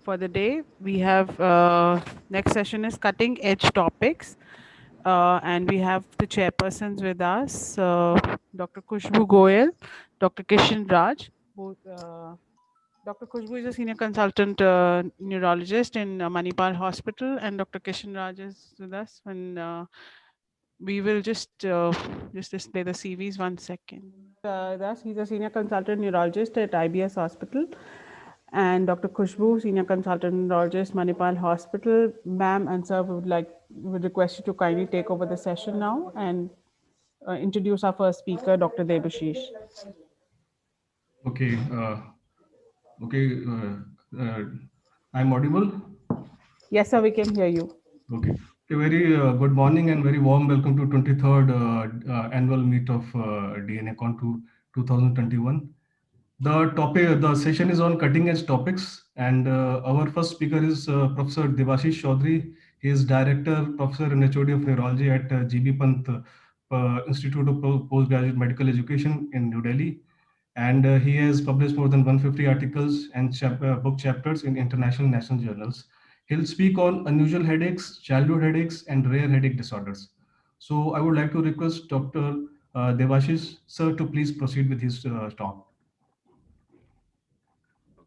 for the day. We have next session is cutting edge topics, and we have the chairpersons with us, Dr. Khushbu Goyal, Dr. Kishan Raj. Both, Dr. Khushbu is a senior consultant neurologist in Manipal Hospital, and Dr. Kishan Raj is with us. When we will just display the CVs 1 second. Thus, he's a senior consultant neurologist at IBS Hospital, and Dr. Khushbu, senior consultant neurologist, Manipal Hospital. Ma'am and sir, would request you to kindly take over the session now and introduce our first speaker, Dr. Debashish. Okay. I'm audible. Yes, sir, we can hear you. Okay. A very good morning and very warm welcome to 23rd annual meet of DNACon 2021. The session is on cutting edge topics, and our first speaker is Professor Debashish Chaudhary. He is Director, Professor and HOD of Neurology at GB Pant Institute of Postgraduate Medical Education in New Delhi. And he has published more than 150 articles and book chapters in international national journals. He'll speak on unusual headaches, childhood headaches, and rare headache disorders. So I would like to request Dr. Debashish sir to please proceed with his talk.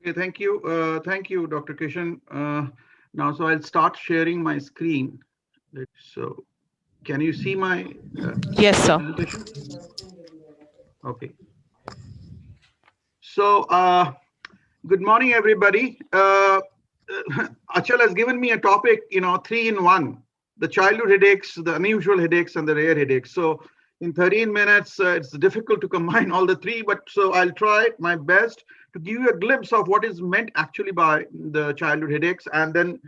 Okay, thank you. Thank you, Dr. Kishan. Now, so I'll start sharing my screen. So, can you see my yes, sir. presentation? Okay. So, good morning, everybody. Achal has given me a topic, 3 in 1, the childhood headaches, the unusual headaches, and the rare headaches. So in 13 minutes, it's difficult to combine all the three, but so I'll try my best to give you a glimpse of what is meant actually by the childhood headaches, and then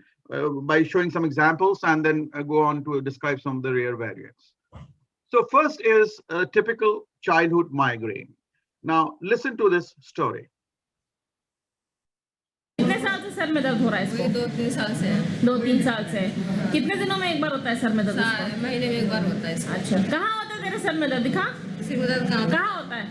by showing some examples, and then go on to describe some of the rare variants. So first is a typical childhood migraine. Now listen to this story. कितने साल से sir में दर्द हो रहा है इसको? 2-3 साल से। 2-3 साल से। कितने दिनों में एक बार होता है सर में दर्द? महीने में एक बार होता है इसको। अच्छा, कहाँ होता है तेरे सर में दर्द? दिखा। सिर में दर्द कहाँ होता है?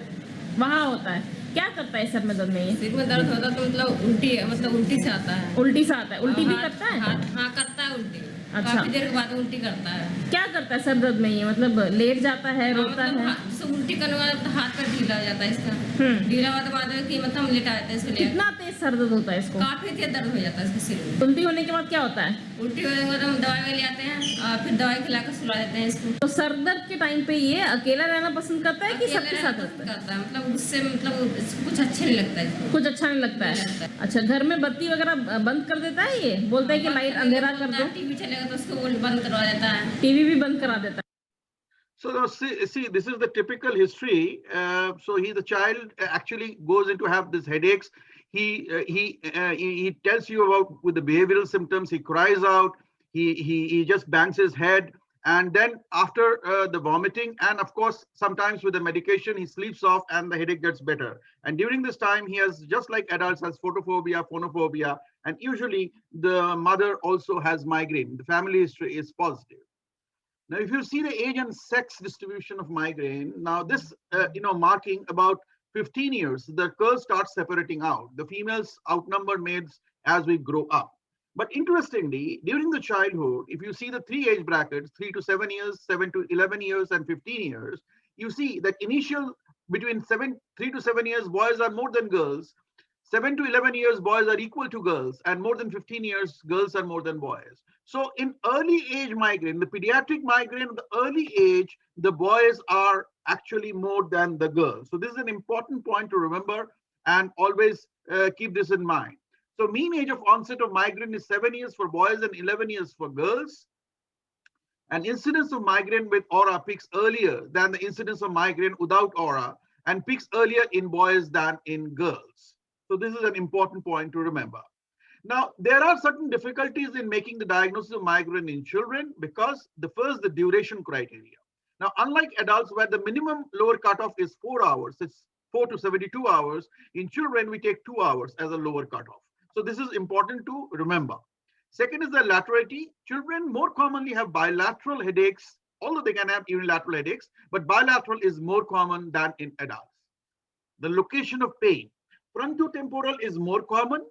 वहाँ होता है। क्या करता है सर में दर्द में ये? सिर में दर्द होता तो मतलब उल्टी से आता है। उल्टी से आता है। उल्टी भी करता है? हाँ करता है उल्टी। अच्छा। काफी देर के बाद उल्टी करता है। क्या करता है सर दर्द में ये? मतलब लेट जाता है, रोता है? सब उल्टी करने के बाद हाथ पर ढीला हो जाता है इसका। ढीला होने के बाद कि मतलब हम लेटा जाते हैं इसको। कितना तेज सर दर्द होता है इसको? काफी तेज दर्द हो जाता है इसके सिर में। उल्टी होने के बाद क्या होता है? उल्टी होने के बाद हम दवाई ले आते हैं और फिर दवाई खिलाकर सुला देते हैं इसको। तो सर दर्द के टाइम पे ये अकेला रहना पसंद करता है कि सबके साथ करता है? मतलब उससे कुछ अच्छा नहीं लगता है। कुछ अच्छा नहीं लगता है। अच्छा, घर में बत्ती वगैरह बंद कर देता है ये? बोलता है कि लाइट अंधेरा कर दो। टीवी चलेगा तो उसको बंद करवा देता है। टीवी भी बंद करा देता है। So see, this is the typical history. So the child actually goes into have these headaches. He tells you about with the behavioral symptoms. He cries out. He just bangs his head, and then after the vomiting, and of course sometimes with the medication, he sleeps off, and the headache gets better. And during this time, he has, just like adults, has photophobia, phonophobia, and usually the mother also has migraine. The family history is positive. Now, if you see the age and sex distribution of migraine, now this, marking about 15 years, the curve starts separating out. The females outnumber males as we grow up. But interestingly, during the childhood, if you see the 3 age brackets, 3 to 7 years, 7 to 11 years, and 15 years, you see that between 3 to 7 years, boys are more than girls. 7 to 11 years, boys are equal to girls, and more than 15 years, girls are more than boys. So in early age migraine, the pediatric migraine, the early age, the boys are actually more than the girls. So this is an important point to remember, and always keep this in mind. So mean age of onset of migraine is 7 years for boys and 11 years for girls. And incidence of migraine with aura peaks earlier than the incidence of migraine without aura, and peaks earlier in boys than in girls. So this is an important point to remember. Now, there are certain difficulties in making the diagnosis of migraine in children because the duration criteria. Now, unlike adults where the minimum lower cutoff is 4 hours, it's 4 to 72 hours, in children, we take 2 hours as a lower cutoff. So this is important to remember. Second is the laterality. Children more commonly have bilateral headaches, although they can have unilateral headaches, but bilateral is more common than in adults. The location of pain. Frontotemporal is more common,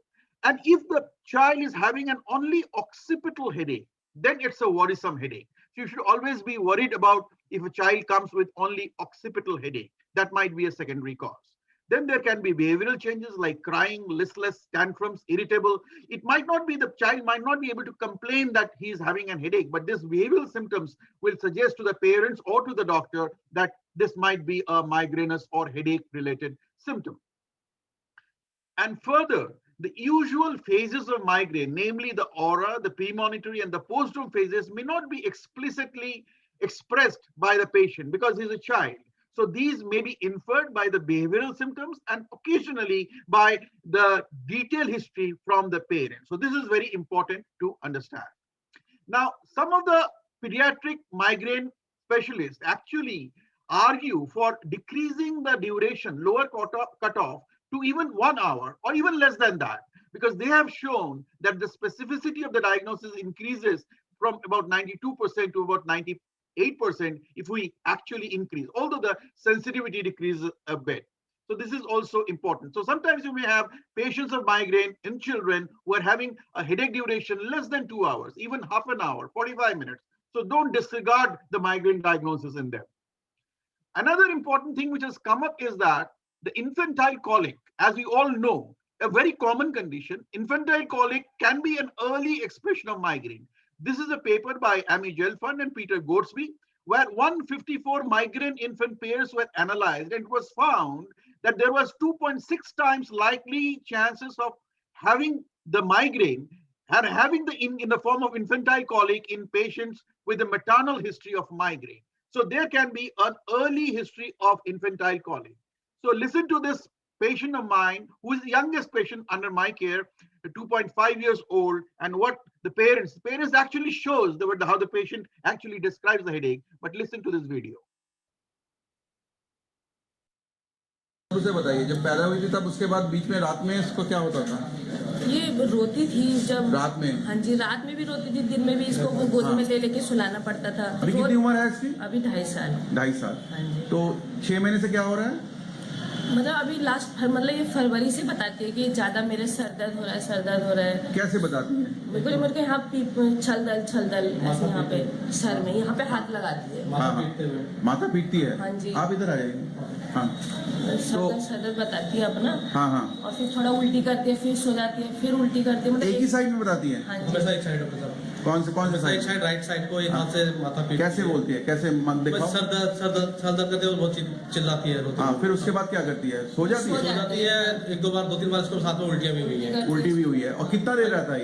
And if the child is having an only occipital headache, then it's a worrisome headache. So you should always be worried about if a child comes with only occipital headache. That might be a secondary cause. Then there can be behavioral changes like crying, listless, tantrums, irritable. It might not be, the child might not be able to complain that he is having an headache, but these behavioral symptoms will suggest to the parents or to the doctor that this might be a migrainous or headache related symptom. And further, the usual phases of migraine, namely the aura, the premonitory, and the postdrome phases, may not be explicitly expressed by the patient because he's a child. So these may be inferred by the behavioral symptoms and occasionally by the detailed history from the parent. So this is very important to understand. Now, some of the pediatric migraine specialists actually argue for decreasing the duration, lower cutoff to even 1 hour or even less than that, because they have shown that the specificity of the diagnosis increases from about 92% to about 98% if we actually increase, although the sensitivity decreases a bit. So this is also important. So sometimes you may have patients of migraine in children who are having a headache duration less than 2 hours, even half an hour, 45 minutes. So don't disregard the migraine diagnosis in them. Another important thing which has come up is that the infantile colic, as we all know, a very common condition, infantile colic can be an early expression of migraine. This is a paper by Amy Gelfand and Peter Goatsby, where 154 migraine infant pairs were analyzed, and it was found that there was 2.6 times likely chances of having the migraine and having the in the form of infantile colic in patients with a maternal history of migraine. So there can be an early history of infantile colic. So listen to this patient of mine, who is the youngest patient under my care, 2.5 years old, and what the parents actually shows how the patient actually describes the headache. But listen to this video. उसे बताइए, जब पैदा हुई थी तब उसके बाद बीच में रात में इसको क्या होता था? ये रोती थी जब रात में? हाँ जी, रात में भी रोती थी, दिन में भी इसको गोद में ले लेके सुलाना पड़ता था। अभी कितनी उम्र है इसकी? अभी 2.5 साल। 2.5 साल। हाँ जी। तो 6 महीने से क्या हो रहा है? मतलब अभी मतलब ये फरवरी से बताती है कि ज्यादा मेरे सर दर्द हो रहा है। कैसे बताती है? मेरे को यहाँ छल दल ऐसे यहाँ पे सर में यहाँ पे हाथ लगाती है। माथा पीटती है। हाँ जी। आप इधर आइए। हाँ। सर दर्द बताती है अपना। हाँ। और फिर थोड़ा उल्टी करती है, फिर सो जाती है, फिर उल्टी करती है। मतलब एक ही साइड में बताती है? हाँ जी। कौन से साइड? राइट साइड को एक हाथ से माथा पीटती है। कैसे बोलती है? कैसे मन दिखाओ? सर दर्द करते हैं, बहुत चिल्लाती है, रोती है। हाँ, फिर उसके बाद क्या करती है? सो जाती है? 1-2 बार 2-3 बार इसको साथ में उल्टियाँ भी हुई है। उल्टी भी हुई है। और कितना देर रहता है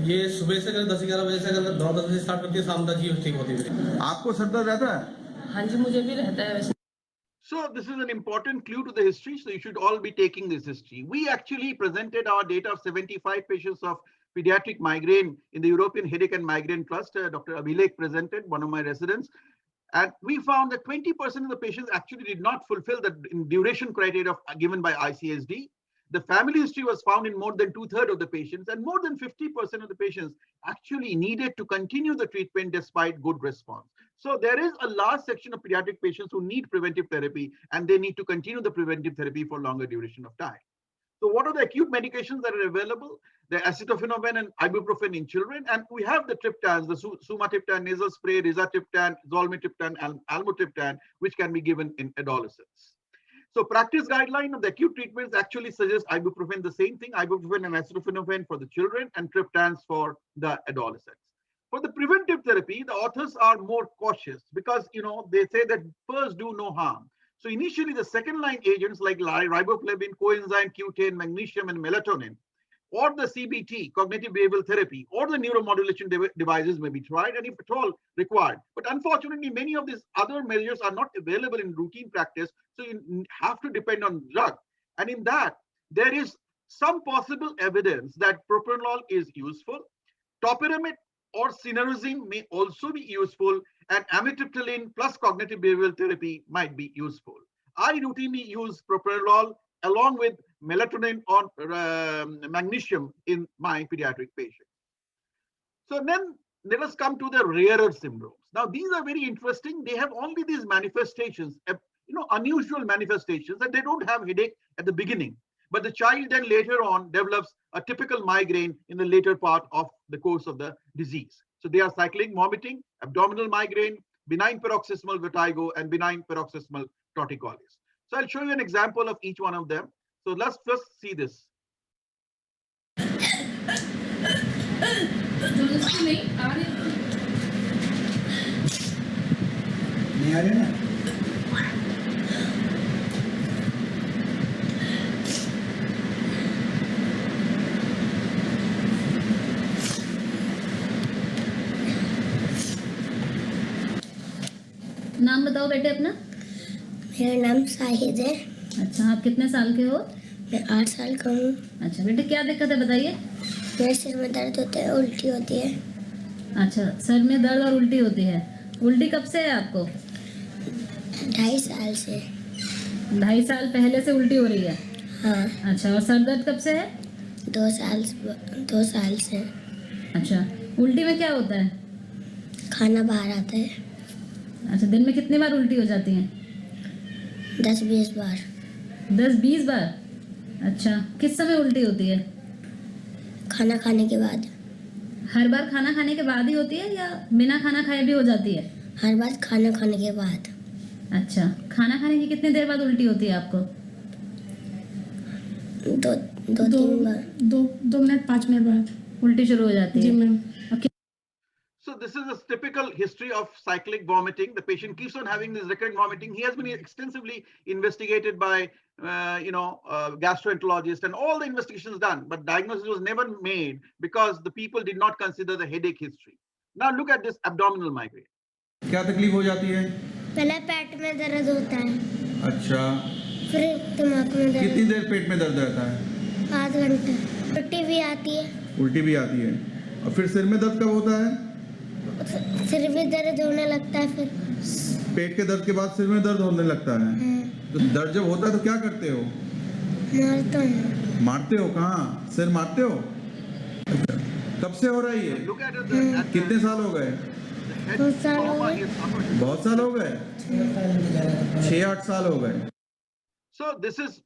ये सुबह से 10-11 बजे से 9-10 बजे स्टार्ट करती है, शाम तक ही ठीक होती है। आपको सर दर्द रहता है? हाँ जी, मुझे भी रहता है वैसे। So this is an important clue to the history. So you should all be taking this history. We actually presented our data of 75 patients of pediatric migraine in the European Headache and Migraine Trust. Dr. Abhilek presented, one of my residents. And we found that 20% of the patients actually did not fulfill the duration criteria given by ICSD. The family history was found in more than 2/3 of the patients, and more than 50% of the patients actually needed to continue the treatment despite good response. So there is a large section of pediatric patients who need preventive therapy, and they need to continue the preventive therapy for longer duration of time. So what are the acute medications that are available? The acetaminophen and ibuprofen in children, and we have the triptans, the sumatriptan nasal spray, rizatriptan, zolmitriptan, and almotriptan, which can be given in adolescents. So practice guideline of the acute treatments actually suggest ibuprofen, the same thing, ibuprofen and acetaminophen for the children and triptans for the adolescents. For the preventive therapy, the authors are more cautious because, they say that first do no harm. So initially the second line agents like riboflavin, coenzyme Q10, magnesium and melatonin, or the CBT, cognitive behavioral therapy, or the neuromodulation devices may be tried, and if at all required. But unfortunately, many of these other measures are not available in routine practice, so you have to depend on drug. And in that, there is some possible evidence that propranolol is useful. Topiramate or cinnarizine may also be useful, and amitriptyline plus cognitive behavioral therapy might be useful. I routinely use propranolol along with melatonin or magnesium in my pediatric patients. So then let us come to the rarer syndromes. Now these are very interesting. They have only these manifestations, unusual manifestations, that they don't have headache at the beginning. But the child then later on develops a typical migraine in the later part of the course of the disease. So they are cyclic vomiting, abdominal migraine, benign paroxysmal vertigo, and benign paroxysmal torticollis. So I'll show you an example of each one of them. So let's first see this. नाम बताओ बेटे अपना। मेरा नाम साहिद है। अच्छा, आप कितने साल के हो? मैं 8 साल का हूँ। अच्छा बेटे, क्या दिक्कत है बताइए। मेरे सिर में दर्द होता है, उल्टी होती है। अच्छा, सर में दर्द और उल्टी होती है। उल्टी कब से है आपको? 2.5 साल से। 2.5 साल पहले से उल्टी हो रही है? हाँ। अच्छा, और सर दर्द कब से है? 2 साल से। अच्छा, उल्टी में क्या होता है? खाना बाहर आता है। अच्छा, दिन में कितनी बार उल्टी हो जाती है? 10-20 बार। 10-20 बार? अच्छा, किस समय उल्टी होती है? खाना खाने के बाद। हर बार खाना खाने के बाद ही होती है या बिना खाना खाए भी हो जाती है? हर बार खाना खाने के बाद। अच्छा, खाना खाने की कितनी देर बाद उल्टी होती है आपको? 2-3 बार। 2 मिनट 5 मिनट बाद उल्टी शुरू हो जाती है। जी ma'am. So this is a typical history of cyclic vomiting. The patient keeps on having this recurrent vomiting. He has been extensively investigated by, gastroenterologist, and all the investigations done, but diagnosis was never made because the people did not consider the headache history. Now look at this abdominal migraine. क्या तकलीफ हो जाती है? पहले पेट में दर्द होता है। अच्छा, फिर दिमाग में दर्द। कितनी देर पेट में दर्द रहता है? आधा घंटा। उल्टी भी आती है। उल्टी भी आती है। और फिर सिर में दर्द कब होता है? सिर भी दर्द होने लगता है। फिर पेट के दर्द के बाद सिर में दर्द होने लगता है। तो दर्द जब होता है तो क्या करते हो? मारता हूँ। मारते हो? कहाँ? सिर मारते हो? अच्छा, कब से हो रही है? Look at it. कितने साल हो गए? बहुत साल हो गए। बहुत साल हो गए? 6-8 साल हो गए। So this is,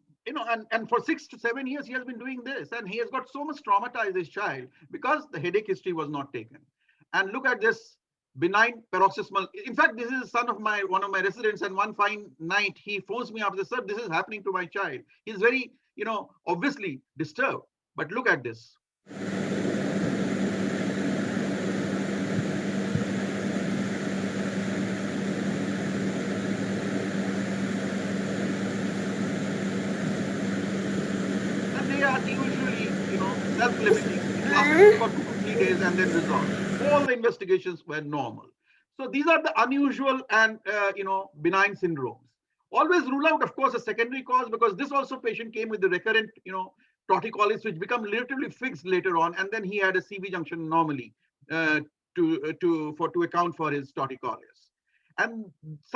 and for 6 to 7 years he has been doing this, and he has got so much traumatized, this child, because the headache history was not taken. And look at this benign paroxysmal. In fact, this is the son of one of my residents, and one fine night he phones me up and says, "Sir, this is happening to my child. He's very, obviously disturbed." But look at this. And they are usually, self-limiting. It lasts for 2 to 3 days and then resolve. All the investigations were normal. So these are the unusual and benign syndromes. Always rule out, of course, a secondary cause, because this also patient came with the recurrent, torticollis, which become relatively fixed later on, and then he had a CV junction normally to account for his torticollis. And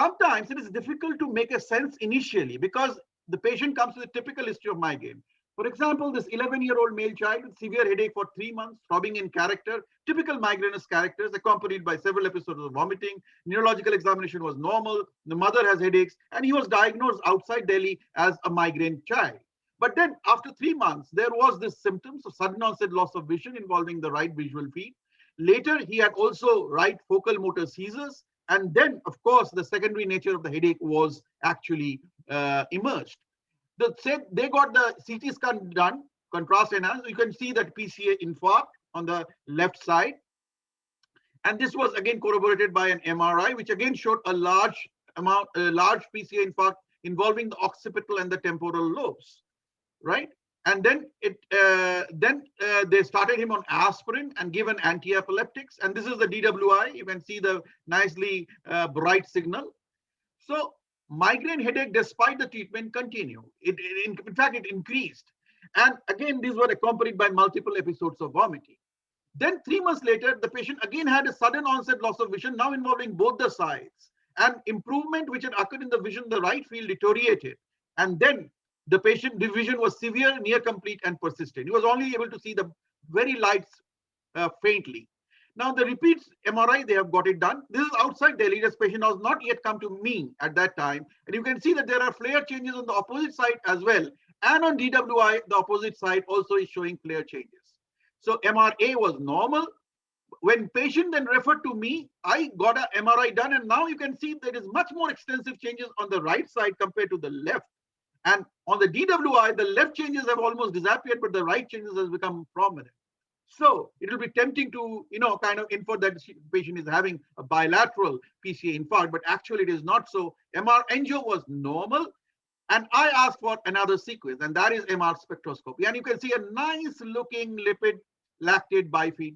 sometimes it is difficult to make a sense initially because the patient comes with a typical history of migraine. For example, this 11-year-old male child with severe headache for 3 months, throbbing in character, typical migrainous characters accompanied by several episodes of vomiting. Neurological examination was normal. The mother has headaches, and he was diagnosed outside Delhi as a migraine child. But then after 3 months, there was this symptoms of sudden onset loss of vision involving the right visual field. Later, he had also right focal motor seizures. And then, of course, the secondary nature of the headache was actually emerged. They got the CT scan done, contrast enhanced. You can see that PCA infarct on the left side. And this was again corroborated by an MRI, which again showed a large PCA infarct involving the occipital and the temporal lobes, right? And then they started him on aspirin and given anti-epileptics. And this is the DWI. You can see the nicely bright signal. So migraine headache, despite the treatment, continued. In fact, it increased. And again, these were accompanied by multiple episodes of vomiting. Then 3 months later, the patient again had a sudden onset loss of vision, now involving both the sides. And improvement which had occurred in the vision, the right field deteriorated. And then the patient vision was severe, near complete, and persistent. He was only able to see the very lights faintly. Now the repeat MRI, they have got it done. This is outside Delhi. This patient has not yet come to me at that time. And you can see that there are flare changes on the opposite side as well. And on DWI, the opposite side also is showing clear changes. So MRA was normal. When patient then referred to me, I got a MRI done, and now you can see there is much more extensive changes on the right side compared to the left. And on the DWI, the left changes have almost disappeared, but the right changes has become prominent. So it will be tempting to, kind of infer that the patient is having a bilateral PCA infarct, but actually it is not so. MR angio was normal, and I asked for another sequence, and that is MR spectroscopy. And you can see a nice looking lipid lactate bifid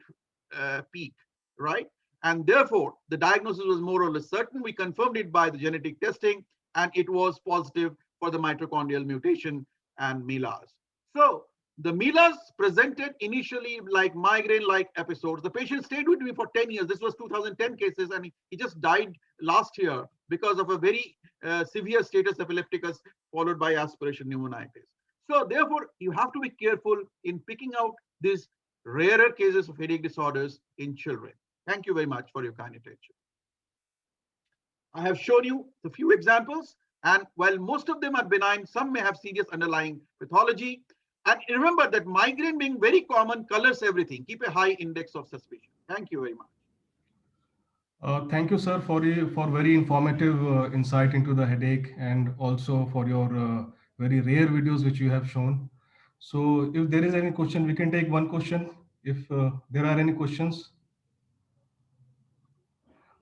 peak, right? And therefore, the diagnosis was more or less certain. We confirmed it by the genetic testing, and it was positive for the mitochondrial mutation and MELAS. So the MELAS presented initially like migraine-like episodes. The patient stayed with me for 10 years. This was 2010 cases, and he just died last year because of a very severe status epilepticus followed by aspiration pneumonitis. So therefore, you have to be careful in picking out these rarer cases of headache disorders in children. Thank you very much for your kind attention. I have shown you a few examples, and while most of them are benign, some may have serious underlying pathology. And remember that migraine being very common colors everything. Keep a high index of suspicion. Thank you very much. Thank you, sir, for very informative insight into the headache, and also for your very rare videos which you have shown. So if there is any question, we can take one question if there are any questions.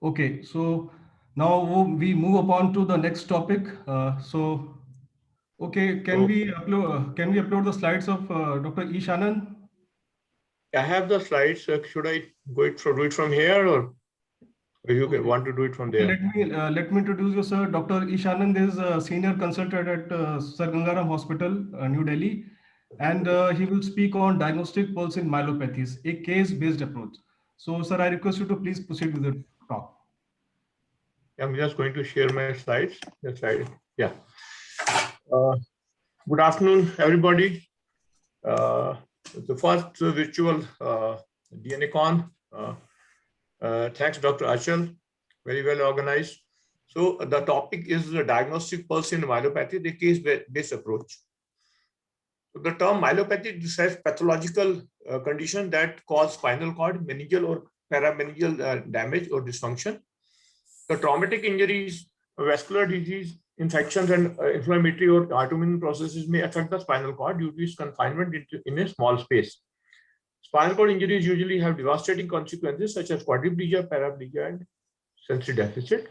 Okay, so now we move upon to the next topic. Okay, can we upload the slides of Dr. Ish Anand? I have the slides. Should I do it from here, or you want to do it from there? Let me introduce you, sir. Dr. Ish Anand is a senior consultant at Sir Gangaram Hospital, New Delhi, and he will speak on diagnostic pulse in myelopathies, a case-based approach. So, sir, I request you to please proceed with the talk. I'm just going to share my slides. Yeah. Good afternoon, everybody. The first virtual DNAcon. Thanks, Dr. Achal. Very well organized. So the topic is the diagnostic pulse in myelopathy, the case-based approach. So the term myelopathy describes pathological condition that cause spinal cord, meningeal or parameningeal damage or dysfunction. The traumatic injuries, vascular disease, infections, and inflammatory or autoimmune processes may affect the spinal cord due to its confinement in a small space. Spinal cord injuries usually have devastating consequences such as quadriplegia, paraplegia, and sensory deficit.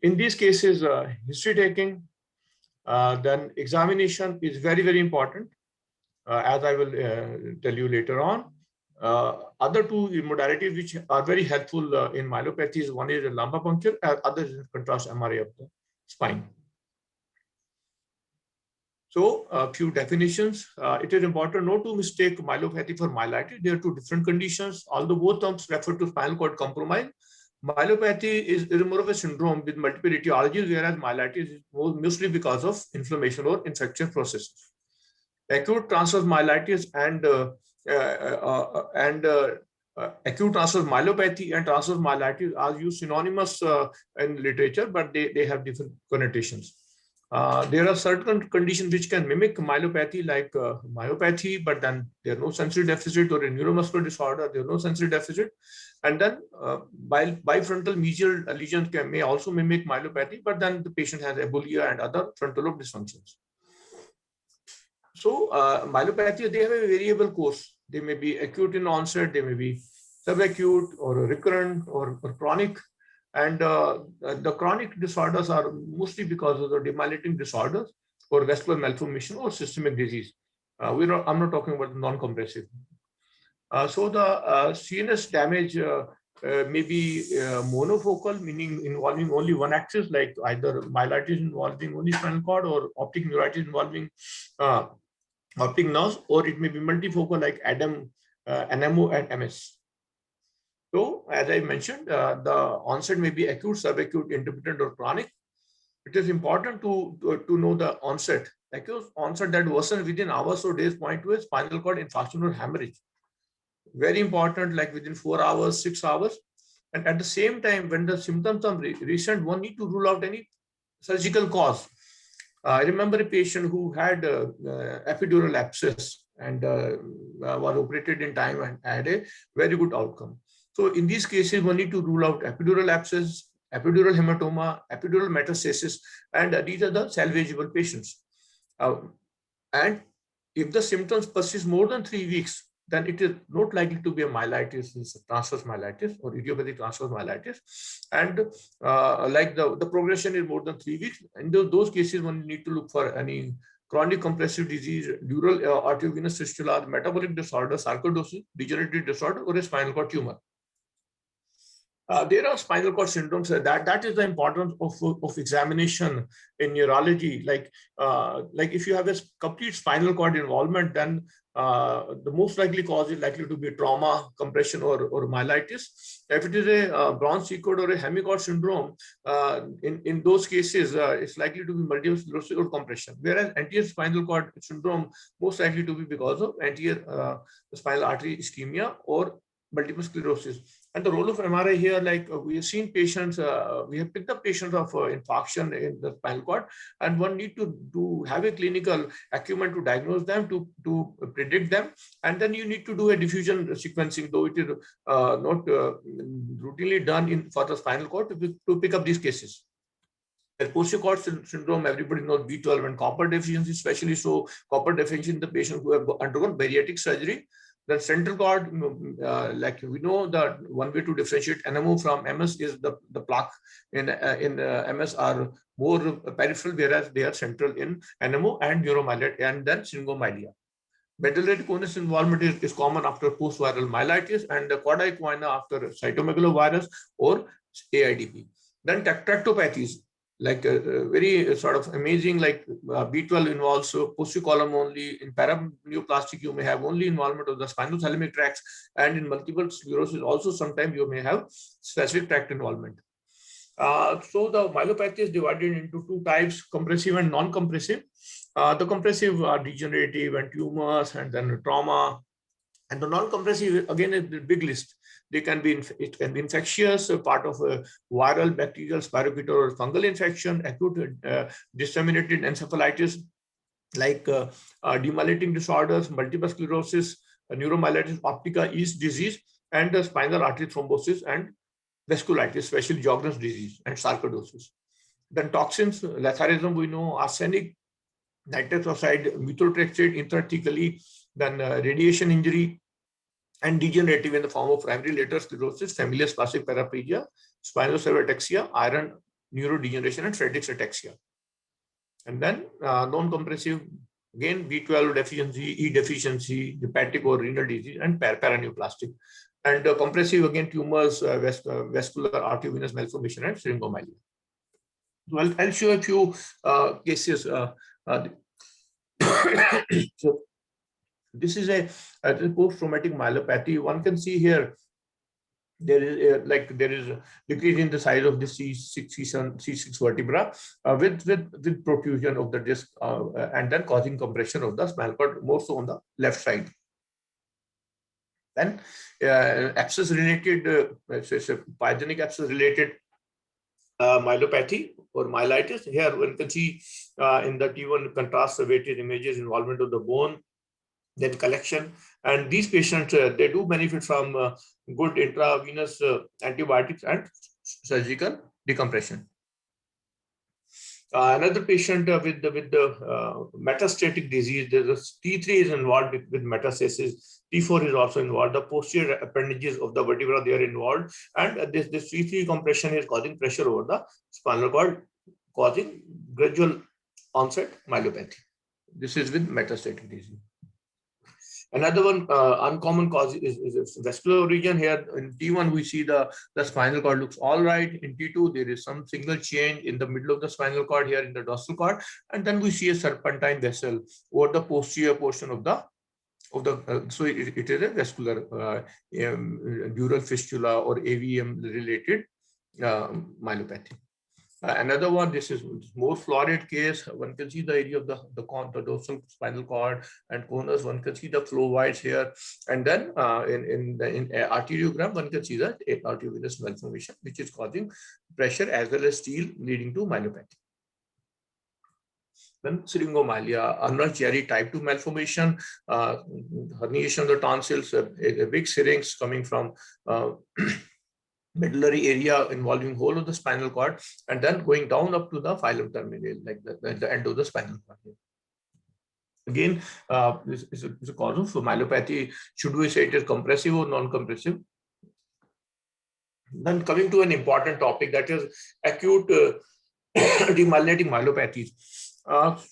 In these cases, history taking, then examination is very, very important, as I will tell you later on. Other two modalities which are very helpful in myelopathies, one is lumbar puncture, other is in contrast MRI of the spine. So a few definitions. It is important not to mistake myelopathy for myelitis. They are two different conditions. Although both terms refer to spinal cord compromise, myelopathy is more of a syndrome with multiple etiologies, whereas myelitis is mostly because of inflammation or infectious processes. Acute transverse myelitis and acute transverse myelopathy and transverse myelitis are used synonymous in literature, but they have different connotations. There are certain conditions which can mimic myelopathy, like myopathy, but then there are no sensory deficit, or a neuromuscular disorder, there are no sensory deficit. And then bifrontal mesial lesions may also mimic myelopathy, but then the patient has abulia and other frontal lobe dysfunctions. So myelopathy, they have a variable course. They may be acute in onset, they may be subacute or recurrent or chronic. And the chronic disorders are mostly because of the demyelinating disorders or vascular malformation or systemic disease. I'm not talking about non-compressive. So the CNS damage may be monofocal, meaning involving only one axis, like either myelitis involving only spinal cord or optic neuritis involving optic nerves, or it may be multifocal like NMO and MS. So, as I mentioned, the onset may be acute, subacute, intermittent, or chronic. It is important to know the onset. Acute onset that worsens within hours or days point to a spinal cord infarction or hemorrhage. Very important, like within 4 hours, 6 hours. And at the same time, when the symptoms are recent, one need to rule out any surgical cause. I remember a patient who had epidural abscess and was operated in time and had a very good outcome. So in these cases, one need to rule out epidural abscess, epidural hematoma, epidural metastasis, and these are the salvageable patients. And if the symptoms persist more than 3 weeks, then it is not likely to be a myelitis, it's a transverse myelitis or idiopathic transverse myelitis. And like the progression is more than 3 weeks. In those cases, one need to look for any chronic compressive disease, dural arteriovenous fistula, metabolic disorder, sarcoidosis, degenerative disorder, or a spinal cord tumor. There are spinal cord syndromes that is the importance of examination in neurology. Like if you have a complete spinal cord involvement, then the most likely cause is likely to be trauma, compression, or myelitis. If it is a Brown-Sequard or a hemicord syndrome, in those cases, it's likely to be multiple sclerosis or compression. Whereas anterior spinal cord syndrome most likely to be because of anterior spinal artery ischemia or multiple sclerosis. And the role of MRI here, like we have seen patients, we have picked up patients of infarction in the spinal cord, and one need to have a clinical acumen to diagnose them, to predict them, and then you need to do a diffusion sequencing, though it is not routinely done for the spinal cord to pick up these cases. The posterior cord syndrome, everybody knows B12 and copper deficiency, especially so copper deficiency in the patients who have undergone bariatric surgery. The central cord, like we know that one way to differentiate NMO from MS is the plaque in MS are more peripheral, whereas they are central in NMO and neuromyelitis and then syringomyelia. Medullary conus involvement is common after post-viral myelitis and the quad equina after cytomegalovirus or AIDP. Then tektopathies, like very sort of amazing, like B12 involves posterior column only. In paraneoplastic, you may have only involvement of the spinothalamic tracts, and in multiple sclerosis also sometimes you may have specific tract involvement. So the myelopathy is divided into two types, compressive and non-compressive. The compressive are degenerative and tumors and then trauma. And the non-compressive, again, is a big list. It can be infectious, part of a viral, bacterial, spirochetal, or fungal infection, acute disseminated encephalitis, like demyelinating disorders, multiple sclerosis, neuromyelitis optica, yeast disease, and spinal artery thrombosis and vasculitis, especially Sjogren's disease and sarcoidosis. Then toxins, letharism, we know, arsenic, nitrous oxide, methotrexate intrathecally, then radiation injury, and degenerative in the form of primary lateral sclerosis, familial spastic paraplegia, spinocerebellar ataxia, iron neurodegeneration, and Friedreich's ataxia. And then non-compressive, again, B12 deficiency, E deficiency, hepatic or renal disease, and paraneoplastic. And compressive, again, tumors, vascular arteriovenous malformation, and syringomyelia. Well, I'll show a few cases. So, this is a post-traumatic myelopathy. One can see here there is a decrease in the size of the C6 vertebra with protrusion of the disc and then causing compression of the spinal cord, more so on the left side. Then abscess-related, pyogenic abscess-related myelopathy or myelitis. Here one can see in the T1 contrast weighted images involvement of the bone, then collection, and these patients they do benefit from good intravenous antibiotics and surgical decompression. Another patient with the metastatic disease, T3 is involved with metastasis, T4 is also involved, the posterior appendages of the vertebra they are involved, and this T3 compression is causing pressure over the spinal cord, causing gradual onset myelopathy. This is with metastatic disease. Another one, uncommon cause is vascular region. Here in T1, we see the spinal cord looks all right. In T2, there is some single change in the middle of the spinal cord here in the dorsal cord. And then we see a serpentine vessel over the posterior portion of the, so it is a vascular dural fistula or AVM related myelopathy. Another one, this is more florid case. One can see the area of the dorsal spinal cord and conus. One can see the phleboids here, and then in arteriogram, one can see the arteriovenous malformation, which is causing pressure as well as steel, leading to myelopathy. then syringomyelia, ulnar cherry type 2 malformation, herniation of the tonsils, a big syrinx coming from medullary area involving whole of the spinal cord, and then going down up to the filum terminale, like the end of the spinal cord. Again, this is a cause of myelopathy. Should we say it is compressive or non-compressive? Then coming to an important topic, that is acute demyelinating myelopathies.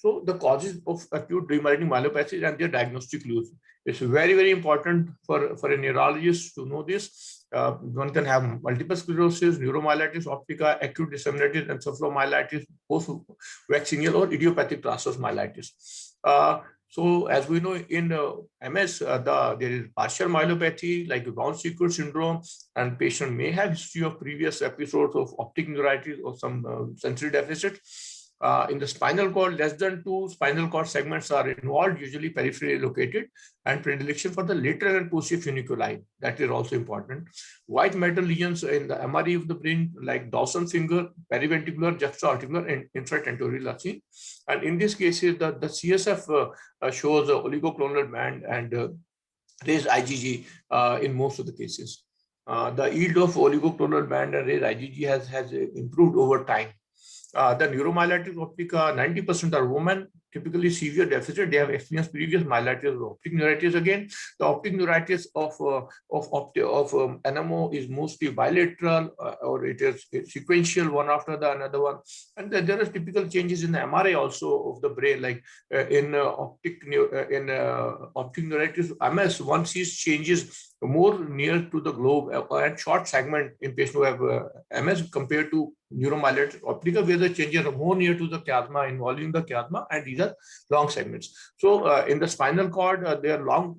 So the causes of acute demyelinating myelopathies and their diagnostic clues. It's very, very important for a neurologist to know this. One can have multiple sclerosis, neuromyelitis optica, acute disseminated encephalomyelitis, post-vaccinal or idiopathic transverse myelitis. So as we know in MS, there is partial myelopathy like Brown-Sequard syndrome, and patient may have history of previous episodes of optic neuritis or some sensory deficit. In the spinal cord, less than 2 spinal cord segments are involved, usually peripherally located, and predilection for the lateral and posterior funiculi. That is also important. White matter lesions in the MRE of the brain, like Dawson finger, periventricular, juxta-articular, and infratentorial are seen. And in these cases, the CSF shows a oligoclonal band and raised IgG in most of the cases. The yield of oligoclonal band and raised IgG has improved over time. The neuromyelitis optica, 90% are women, typically severe deficit. They have experienced previous myelitis or optic neuritis. Again, the optic neuritis of NMO is mostly bilateral, or it is sequential, one after the another one. And then there are typical changes in the MRI also of the brain, like in optic neuritis MS, one sees changes more near to the globe and short segment in patients who have MS compared to neuromyelitis optica, where the changes are more near to the chiasma, involving the chiasma, and these are long segments. So in the spinal cord, there are long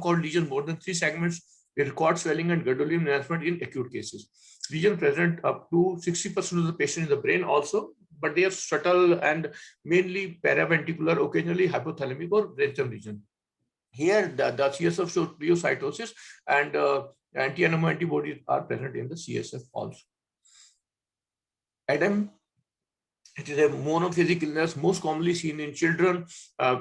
cord lesions, more than 3 segments. They record swelling and gadolinium enhancement in acute cases. Lesions present up to 60% of the patient in the brain also, but they are subtle and mainly paraventricular, occasionally hypothalamic or brainstem region. Here, the CSF shows pleocytosis, and anti-NMO antibodies are present in the CSF also. ADEM, it is a monophasic illness most commonly seen in children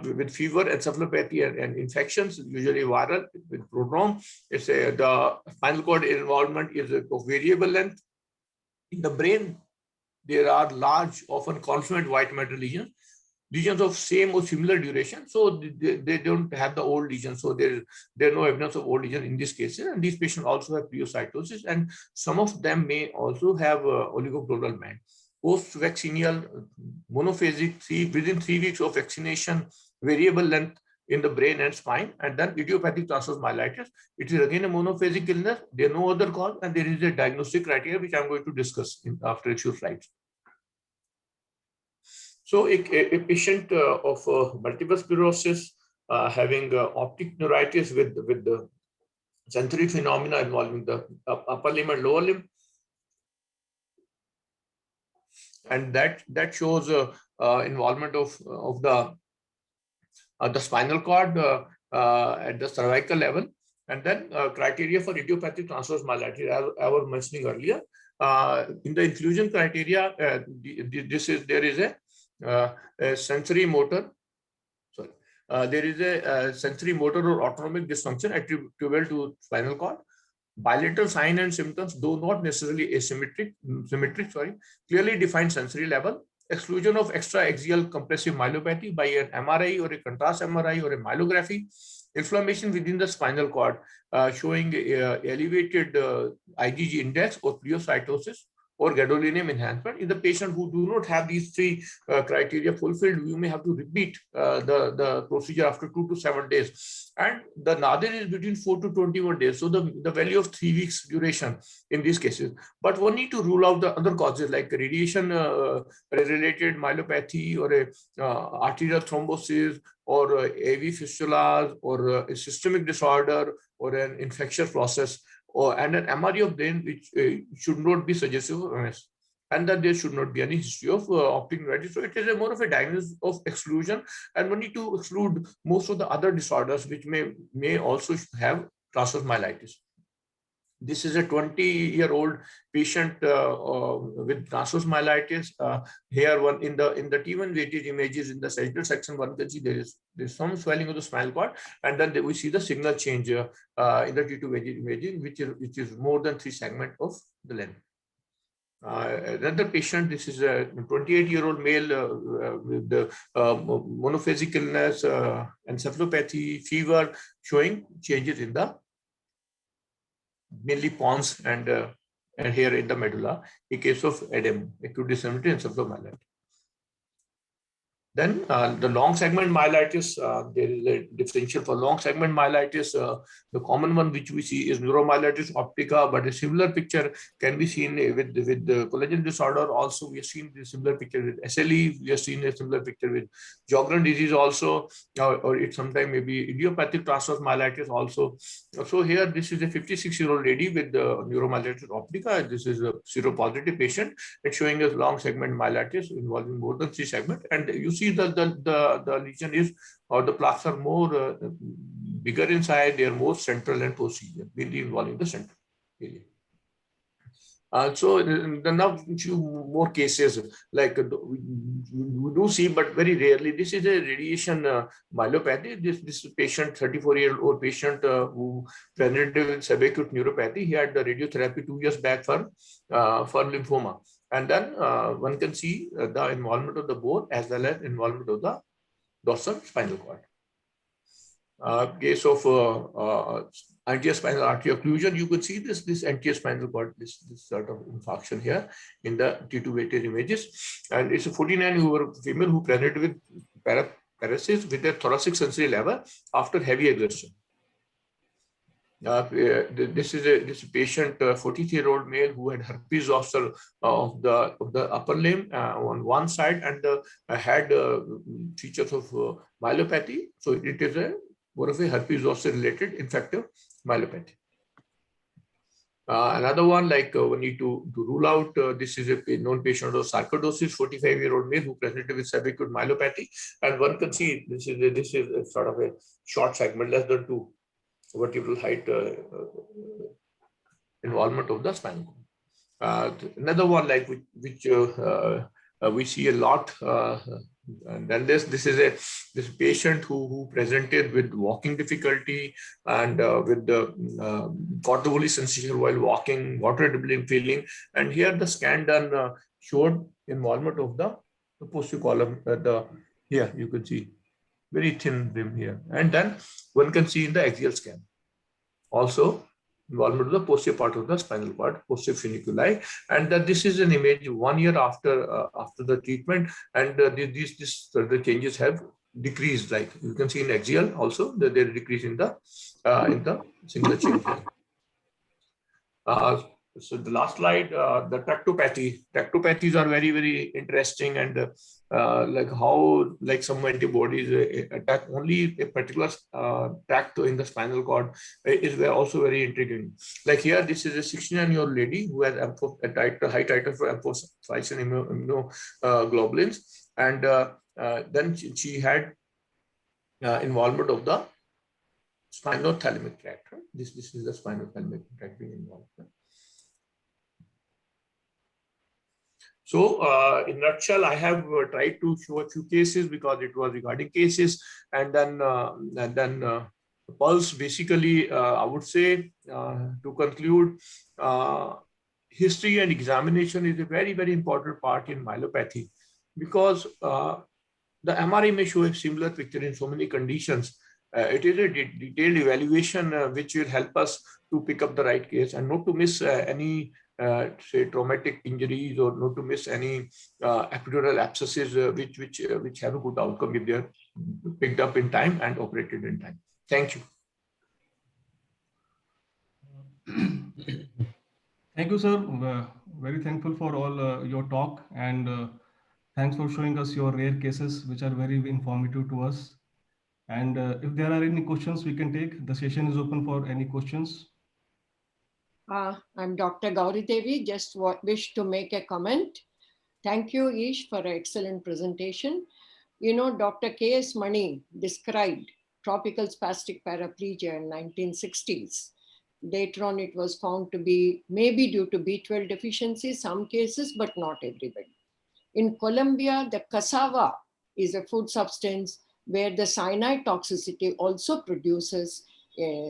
with fever, encephalopathy, and infections, usually viral with prodrome. The spinal cord involvement is of variable length. In the brain, there are large, often confluent white matter lesions of same or similar duration, so they don't have the old lesions, so there's no evidence of old lesion in these cases. And these patients also have pleocytosis, and some of them may also have oligoclonal band. Post-vaccinal, monophasic, within 3 weeks of vaccination, variable length in the brain and spine, and then idiopathic transverse myelitis. It is again a monophasic illness. There are no other cause, and there is a diagnostic criteria which I'm going to discuss after a few slides. So a patient of multiple sclerosis having optic neuritis with the sensory phenomena involving the upper limb and lower limb, and that shows involvement of the spinal cord at the cervical level, and then criteria for idiopathic transverse myelitis, as I was mentioning earlier. In the inclusion criteria, there is a sensory motor. There is a sensory motor or autonomic dysfunction attributable to spinal cord. Bilateral sign and symptoms, though not necessarily symmetric, clearly defined sensory level. Exclusion of extra-axial compressive myelopathy by an MRI or a contrast MRI or a myelography. Inflammation within the spinal cord showing elevated IgG index or pleocytosis or gadolinium enhancement. In the patient who do not have these 3 criteria fulfilled, you may have to repeat the procedure after 2 to 7 days. And the nadir is between 4 to 21 days. So the value of 3 weeks duration in these cases. But one need to rule out the other causes like radiation related myelopathy or a arterial thrombosis or AV fistulas or a systemic disorder or an infectious process, and an MRI of brain which should not be suggestive of MS, and that there should not be any history of optic neuritis. So it is more of a diagnosis of exclusion, and we need to exclude most of the other disorders which may also have transverse myelitis. This is a 20-year-old patient with transverse myelitis. Here, one in the T1 weighted images in the sagittal section, one can see there's some swelling of the spinal cord, and then we see the signal change in the T2 weighted imaging, which is more than 3 segments of the length. Another patient, this is a 28-year-old male with the monophasic illness, encephalopathy, fever, showing changes in the mainly pons and here in the medulla, in case of edema, acute disseminated encephalomyelitis. Then the long segment myelitis, there is a differential for long segment myelitis. The common one which we see is neuromyelitis optica, but a similar picture can be seen with the collagen disorder. Also, we have seen the similar picture with SLE. We have seen a similar picture with Sjogren disease also, or it sometimes may be idiopathic transverse myelitis also. So here, this is a 56-year-old lady with neuromyelitis optica. This is a seropositive patient. It's showing us long segment myelitis involving more than 3 segments, and you see the lesion is, or the plaques are more bigger inside. They are more central and posterior, mainly involving the central area. So now few more cases, like we do see, but very rarely. This is a radiation myelopathy. This patient, 34-year-old patient who presented with subacute neuropathy. He had the radiotherapy 2 years back for lymphoma. And then one can see the involvement of the bone as well as involvement of the dorsal spinal cord. Case of anterior spinal artery occlusion, you could see this anterior spinal cord, this sort of infarction here in the T2 weighted images. And it's a 49-year-old female who presented with paresis with a thoracic sensory level after heavy exertion. This is a patient, 43-year-old male who had herpes zoster of the upper limb on one side, and had features of myelopathy. So it is more of a herpes zoster related infective myelopathy. Another one, like we need to rule out, this is a known patient of sarcoidosis, 45-year-old male who presented with subacute myelopathy, and one can see this is a sort of a short segment, less than 2 vertebral height involvement of the spinal cord. Another one, like which we see a lot, and then this patient who presented with walking difficulty and with the cortical sensation while walking, water dribbling feeling, and here the scan done showed involvement of the posterior column. Here you can see very thin rim here, and then one can see in the axial scan also involvement of the posterior part of the spinal cord, posterior funiculi, and this is an image 1 year after the treatment, and the changes have decreased. Like you can see in axial also, that there is decrease in the singular change. So the last slide, the tractopathy. Tractopathies are very, very interesting, and like how some antibodies attack only a particular tract in the spinal cord is also very intriguing. Like here, this is a 69-year-old lady who has high titer for amphotericin immunoglobulins, and then she had involvement of the spinothalamic tract. Right? This is the spinothalamic tract being involved. Right? So in a nutshell, I have tried to show a few cases because it was regarding cases, and then pulse. Basically, I would say to conclude, history and examination is a very, very important part in myelopathy, because the MRI may show a similar picture in so many conditions. It is a detailed evaluation which will help us to pick up the right case and not to miss any say traumatic injuries, or not to miss any epidural abscesses which have a good outcome if they are picked up in time and operated in time. Thank you. Thank you, sir. Very thankful for all your talk, and thanks for showing us your rare cases, which are very informative to us. And if there are any questions we can take, the session is open for any questions. I'm Dr. Gauri Devi, just wish to make a comment. Thank you, Ish, for an excellent presentation. You know, Dr. K.S. Mani described tropical spastic paraplegia in 1960s. Later on, it was found to be maybe due to B12 deficiency, some cases, but not everybody. In Colombia, the cassava is a food substance where the cyanide toxicity also produces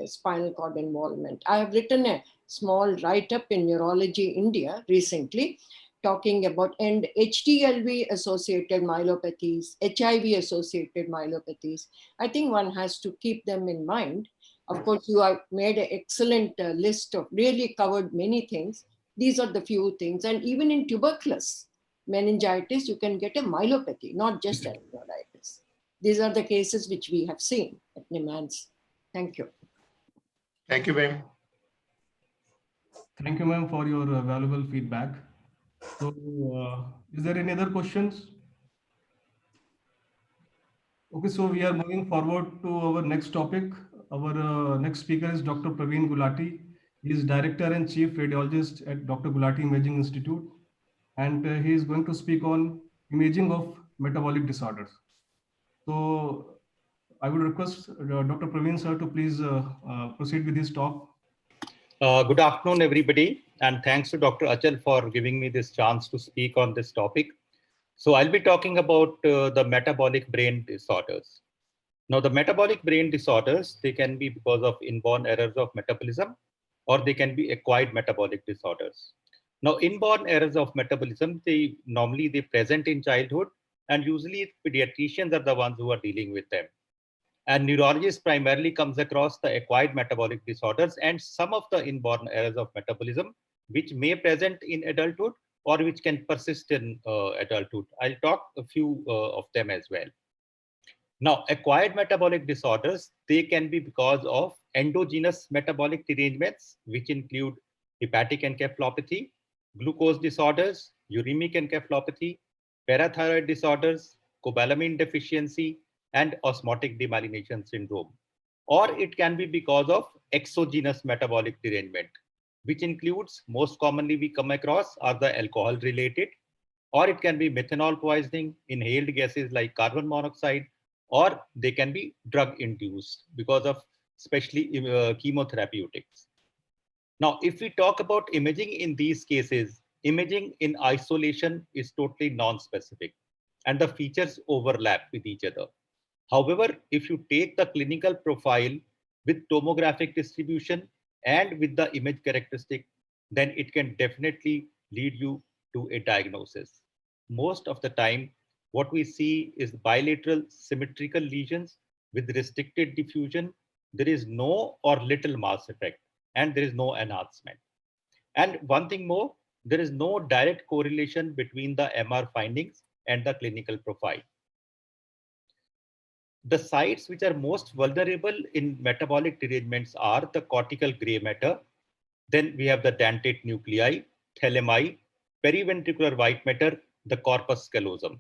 spinal cord involvement. I have written a small write-up in Neurology India recently, talking about and HTLV associated myelopathies, HIV associated myelopathies. I think one has to keep them in mind. Of course, you have made an excellent list of really covered many things. These are the few things. And even in tuberculosis, meningitis, you can get a myelopathy, not just enterocolitis. These are the cases which we have seen at NIMHANS. Thank you. Thank you, ma'am. Thank you, ma'am, for your valuable feedback. So, is there any other questions? Okay, so we are moving forward to our next topic. Our next speaker is Dr. Praveen Gulati. He is Director and Chief Radiologist at Dr. Gulati Imaging Institute. And he is going to speak on imaging of metabolic disorders. So I would request Dr. Praveen sir to please proceed with his talk. Good afternoon, everybody. And thanks to Dr. Achal for giving me this chance to speak on this topic. So I'll be talking about the metabolic brain disorders. Now, the metabolic brain disorders, they can be because of inborn errors of metabolism, or they can be acquired metabolic disorders. Now, inborn errors of metabolism, they present in childhood, and usually pediatricians are the ones who are dealing with them. And neurologist primarily comes across the acquired metabolic disorders and some of the inborn errors of metabolism, which may present in adulthood or which can persist in adulthood. I'll talk a few of them as well. Now, acquired metabolic disorders, they can be because of endogenous metabolic derangements, which include hepatic encephalopathy, glucose disorders, uremic encephalopathy, parathyroid disorders, cobalamin deficiency, and osmotic demyelination syndrome. Or it can be because of exogenous metabolic derangement, which includes, most commonly we come across are the alcohol related, or it can be methanol poisoning, inhaled gases like carbon monoxide, or they can be drug induced because of especially chemotherapeutics. Now, if we talk about imaging in these cases, imaging in isolation is totally non-specific and the features overlap with each other. However, if you take the clinical profile with tomographic distribution and with the image characteristic, then it can definitely lead you to a diagnosis. Most of the time, what we see is bilateral symmetrical lesions with restricted diffusion. There is no or little mass effect, and there is no enhancement. And one thing more, there is no direct correlation between the MR findings and the clinical profile. The sites which are most vulnerable in metabolic derangements are the cortical gray matter. Then we have the dentate nuclei, thalami, periventricular white matter, the corpus callosum.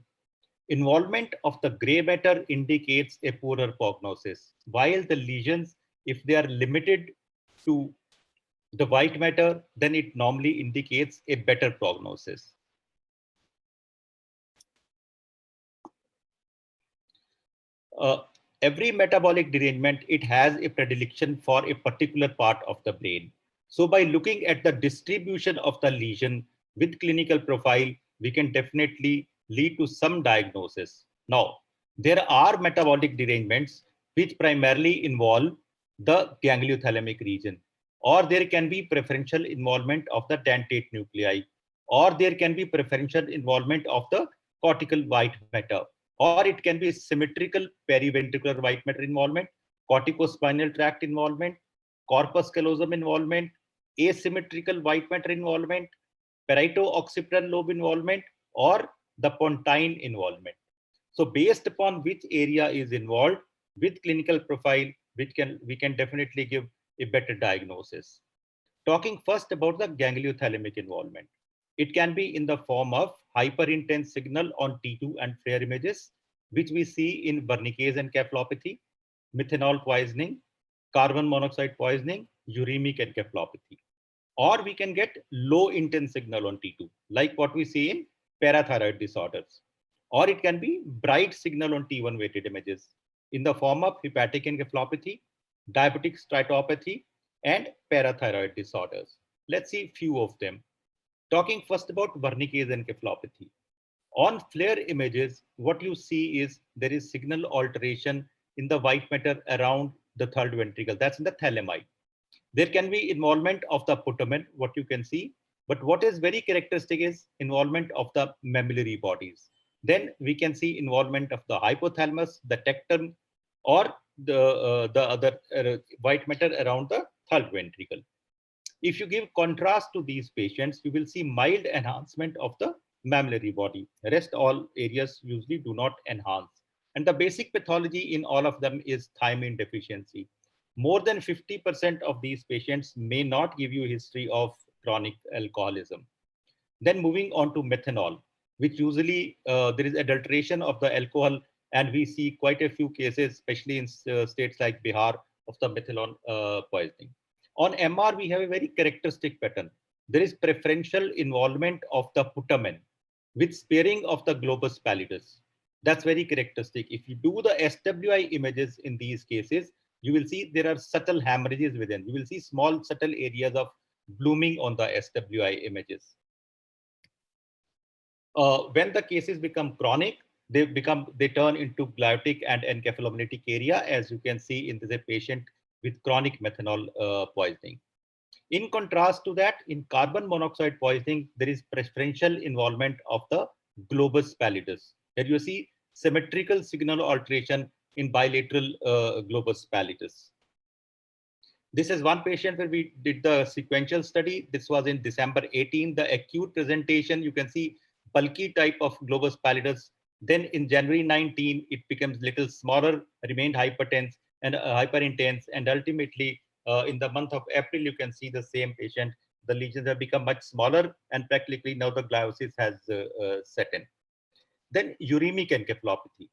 Involvement of the gray matter indicates a poorer prognosis, while the lesions, if they are limited to the white matter, then it normally indicates a better prognosis. Every metabolic derangement, it has a predilection for a particular part of the brain. So by looking at the distribution of the lesion with clinical profile, we can definitely lead to some diagnosis. Now, there are metabolic derangements which primarily involve the gangliothalamic region, or there can be preferential involvement of the dentate nuclei, or there can be preferential involvement of the cortical white matter, or it can be symmetrical periventricular white matter involvement, corticospinal tract involvement, corpus callosum involvement, asymmetrical white matter involvement, parieto-occipital lobe involvement, or the pontine involvement. So based upon which area is involved with clinical profile, we can definitely give a better diagnosis. Talking first about the gangliothalamic involvement. It can be in the form of hyperintense signal on T2 and FLAIR images, which we see in Wernicke's encephalopathy, methanol poisoning, carbon monoxide poisoning, uremic encephalopathy. Or we can get low intense signal on T2, like what we see in parathyroid disorders. Or it can be bright signal on T1 weighted images in the form of hepatic encephalopathy, diabetic steatopathy, and parathyroid disorders. Let's see few of them. Talking first about Wernicke's encephalopathy. On FLAIR images, what you see is there is signal alteration in the white matter around the third ventricle. That's in the thalami. There can be involvement of the putamen, what you can see, but what is very characteristic is involvement of the mammillary bodies. Then we can see involvement of the hypothalamus, the tectum, or the other white matter around the third ventricle. If you give contrast to these patients, you will see mild enhancement of the mammillary body. Rest all areas usually do not enhance. And the basic pathology in all of them is thiamine deficiency. More than 50% of these patients may not give you history of chronic alcoholism. Then moving on to methanol, which usually there is adulteration of the alcohol, and we see quite a few cases, especially in states like Bihar, of the methanol poisoning. On MR, we have a very characteristic pattern. There is preferential involvement of the putamen with sparing of the globus pallidus. That's very characteristic. If you do the SWI images in these cases, you will see there are subtle hemorrhages within. You will see small subtle areas of blooming on the SWI images. When the cases become chronic, they turn into gliotic and encephalomyelitic area, as you can see in this patient with chronic methanol poisoning. In contrast to that, in carbon monoxide poisoning, there is preferential involvement of the globus pallidus. Here you see symmetrical signal alteration in bilateral globus pallidus. This is one patient where we did the sequential study. This was in December 18. The acute presentation, you can see bulky type of globus pallidus. Then in January 19, it becomes little smaller, remained hypertense and hyperintense, and ultimately in the month of April, you can see the same patient. The lesions have become much smaller, and practically now the gliosis has set in. Then uremic encephalopathy.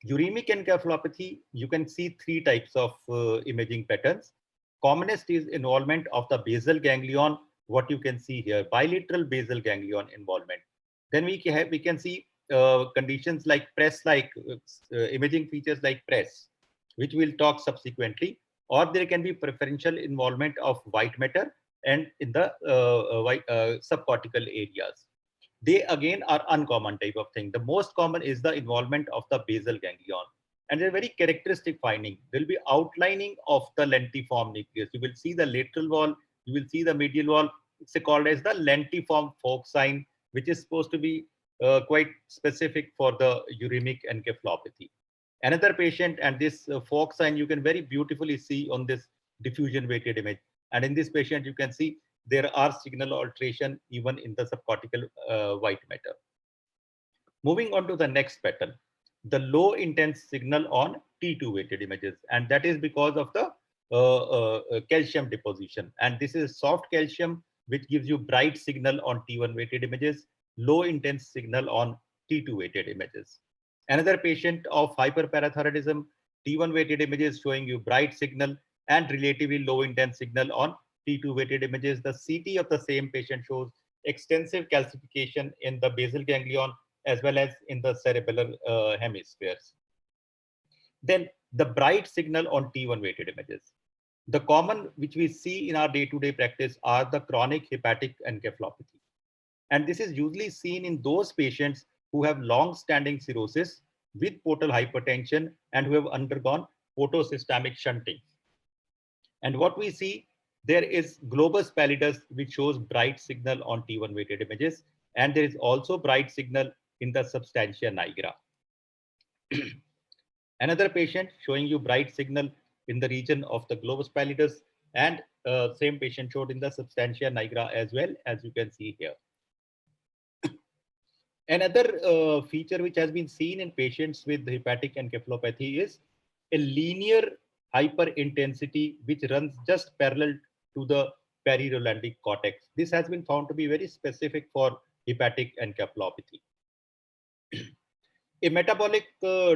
Uremic encephalopathy, you can see three types of imaging patterns. Commonest is involvement of the basal ganglion, what you can see here, bilateral basal ganglion involvement. Then we can see conditions like press-like imaging features like press, which we'll talk subsequently, or there can be preferential involvement of white matter and in the subcortical areas. They again are uncommon type of thing. The most common is the involvement of the basal ganglion. And they're very characteristic finding. There will be outlining of the lentiform nucleus. You will see the lateral wall, you will see the medial wall. It's called as the lentiform Fock sign, which is supposed to be quite specific for the uremic encephalopathy. Another patient, and this Fock sign you can very beautifully see on this diffusion weighted image. And in this patient, you can see there are signal alteration even in the subcortical white matter. Moving on to the next pattern, the low intense signal on T2 weighted images. And that is because of the calcium deposition. And this is soft calcium, which gives you bright signal on T1 weighted images, low intense signal on T2 weighted images. Another patient of hyperparathyroidism, T1 weighted images showing you bright signal and relatively low intense signal on T2 weighted images. The CT of the same patient shows extensive calcification in the basal ganglion as well as in the cerebellar hemispheres. Then the bright signal on T1 weighted images. The common which we see in our day-to-day practice are the chronic hepatic encephalopathy. And this is usually seen in those patients who have long-standing cirrhosis with portal hypertension and who have undergone portosystemic shunting. And what we see, there is globus pallidus, which shows bright signal on T1 weighted images. And there is also bright signal in the substantia nigra. Another patient showing you bright signal in the region of the globus pallidus, and same patient showed in the substantia nigra as well, as you can see here. Another feature which has been seen in patients with hepatic encephalopathy is a linear hyperintensity which runs just parallel to the perirolandic cortex. This has been found to be very specific for hepatic encephalopathy. A metabolic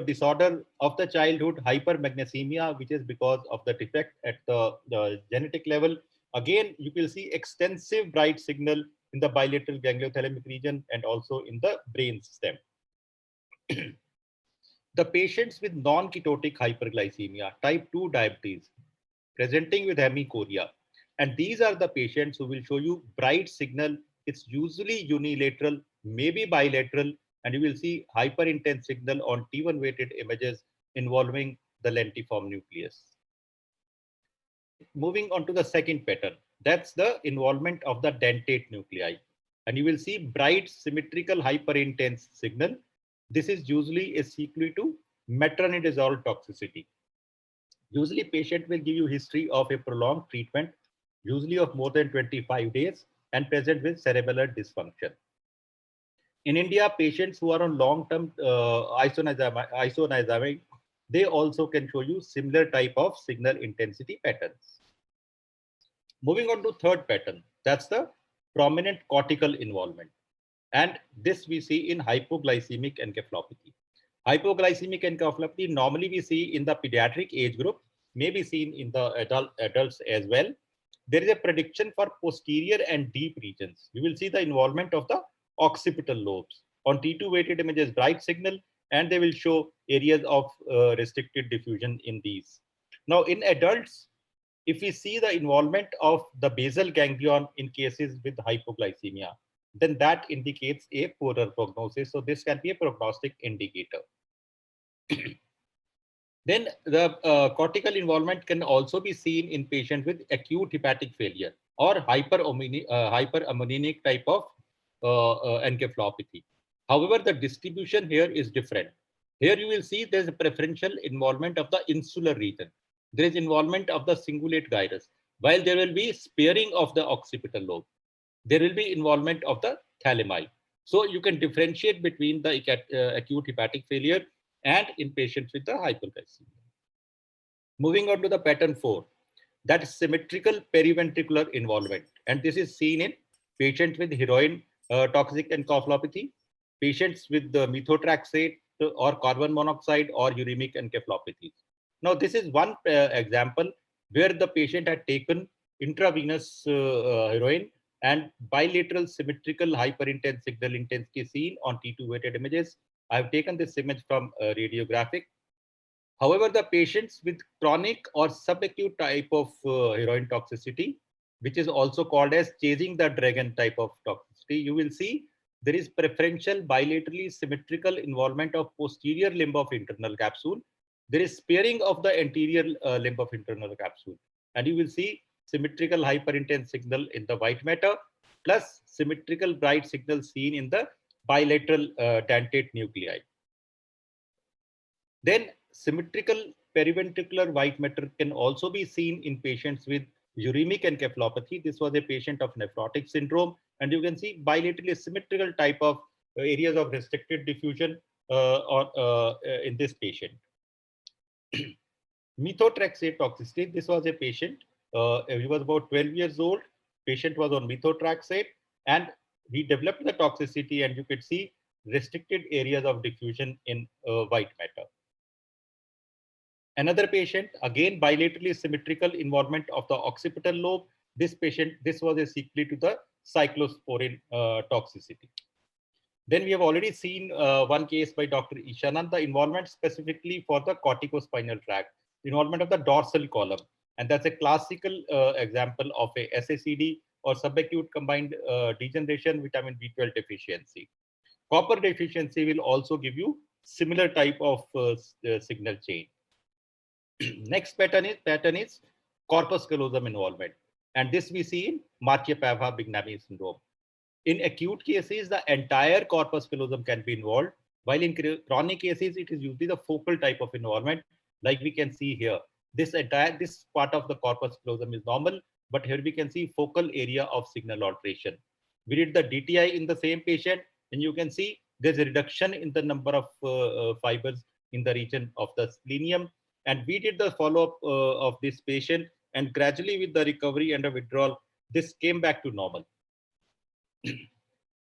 disorder of the childhood, hypermagnesemia, which is because of the defect at the genetic level. Again, you will see extensive bright signal in the bilateral gangliothalamic region and also in the brain stem. The patients with non-ketotic hyperglycemia, type 2 diabetes, presenting with hemichoria, And these are the patients who will show you bright signal. It's usually unilateral, maybe bilateral, and you will see hyper intense signal on T1 weighted images involving the lentiform nucleus. Moving on to the second pattern, that's the involvement of the dentate nuclei. And you will see bright symmetrical hyper intense signal. This is usually a sequelae to metronidazole toxicity. Usually patient will give you history of a prolonged treatment, usually of more than 25 days, and present with cerebellar dysfunction. In India, patients who are on long-term isoniazid, they also can show you similar type of signal intensity patterns. Moving on to third pattern, that's the prominent cortical involvement. And this we see in hypoglycemic encephalopathy. Hypoglycemic encephalopathy normally we see in the pediatric age group, may be seen in the adults as well. There is a prediction for posterior and deep regions. You will see the involvement of the occipital lobes. On T2 weighted images, bright signal, and they will show areas of restricted diffusion in these. Now in adults, if we see the involvement of the basal ganglion in cases with hypoglycemia, then that indicates a poorer prognosis. So this can be a prognostic indicator. Then the cortical involvement can also be seen in patients with acute hepatic failure or hyperammonemic type of encephalopathy. However, the distribution here is different. Here you will see there's a preferential involvement of the insular region. There is involvement of the cingulate gyrus, while there will be sparing of the occipital lobe. There will be involvement of the thalami. So you can differentiate between the acute hepatic failure and in patients with the hyperglycemia. Moving on to the pattern 4, that is symmetrical periventricular involvement. And this is seen in patients with heroin toxic encephalopathy, patients with the methotrexate or carbon monoxide or uremic encephalopathies. Now, this is one example where the patient had taken intravenous heroin and bilateral symmetrical hyperintense signal intensity seen on T2 weighted images. I have taken this image from radiographic. However, the patients with chronic or subacute type of heroin toxicity, which is also called as chasing the dragon type of toxicity, you will see there is preferential bilaterally symmetrical involvement of posterior limb of internal capsule. There is sparing of the anterior limb of internal capsule. And you will see symmetrical hyperintense signal in the white matter plus symmetrical bright signal seen in the bilateral dentate nuclei. Then symmetrical periventricular white matter can also be seen in patients with uremic encephalopathy. This was a patient of nephrotic syndrome, and you can see bilaterally symmetrical type of areas of restricted diffusion in this patient. Methotrexate toxicity. This was a patient. He was about 12 years old. Patient was on methotrexate, and he developed the toxicity, and you could see restricted areas of diffusion in white matter. Another patient, again bilaterally symmetrical involvement of the occipital lobe. This patient, this was a sequelae to the cyclosporin toxicity. Then we have already seen one case by Dr. Ishanand, the involvement specifically for the corticospinal tract, involvement of the dorsal column. And that's a classical example of a SACD or subacute combined degeneration vitamin B12 deficiency. Copper deficiency will also give you similar type of signal chain. Next pattern is corpus callosum involvement. And this we see in Marchiapava-Bignami syndrome. In acute cases, the entire corpus callosum can be involved, while in chronic cases, it is usually the focal type of involvement, like we can see here. This part of the corpus callosum is normal, but here we can see focal area of signal alteration. We did the DTI in the same patient, and you can see there's a reduction in the number of fibers in the region of the splenium. And we did the follow-up of this patient, and gradually with the recovery and the withdrawal, this came back to normal.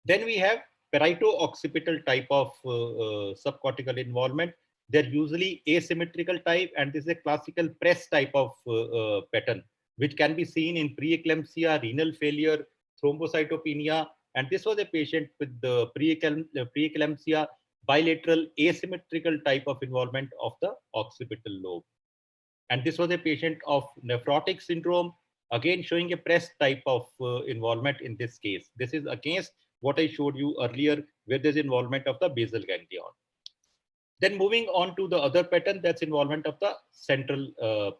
Then we have parieto-occipital type of subcortical involvement. They're usually asymmetrical type, and this is a classical press type of pattern, which can be seen in preeclampsia, renal failure, thrombocytopenia. And this was a patient with the preeclampsia, bilateral asymmetrical type of involvement of the occipital lobe. And this was a patient of nephrotic syndrome, Again, showing a pressed type of involvement in this case. This is against what I showed you earlier, where there's involvement of the basal ganglion. Then moving on to the other pattern, that's involvement of the central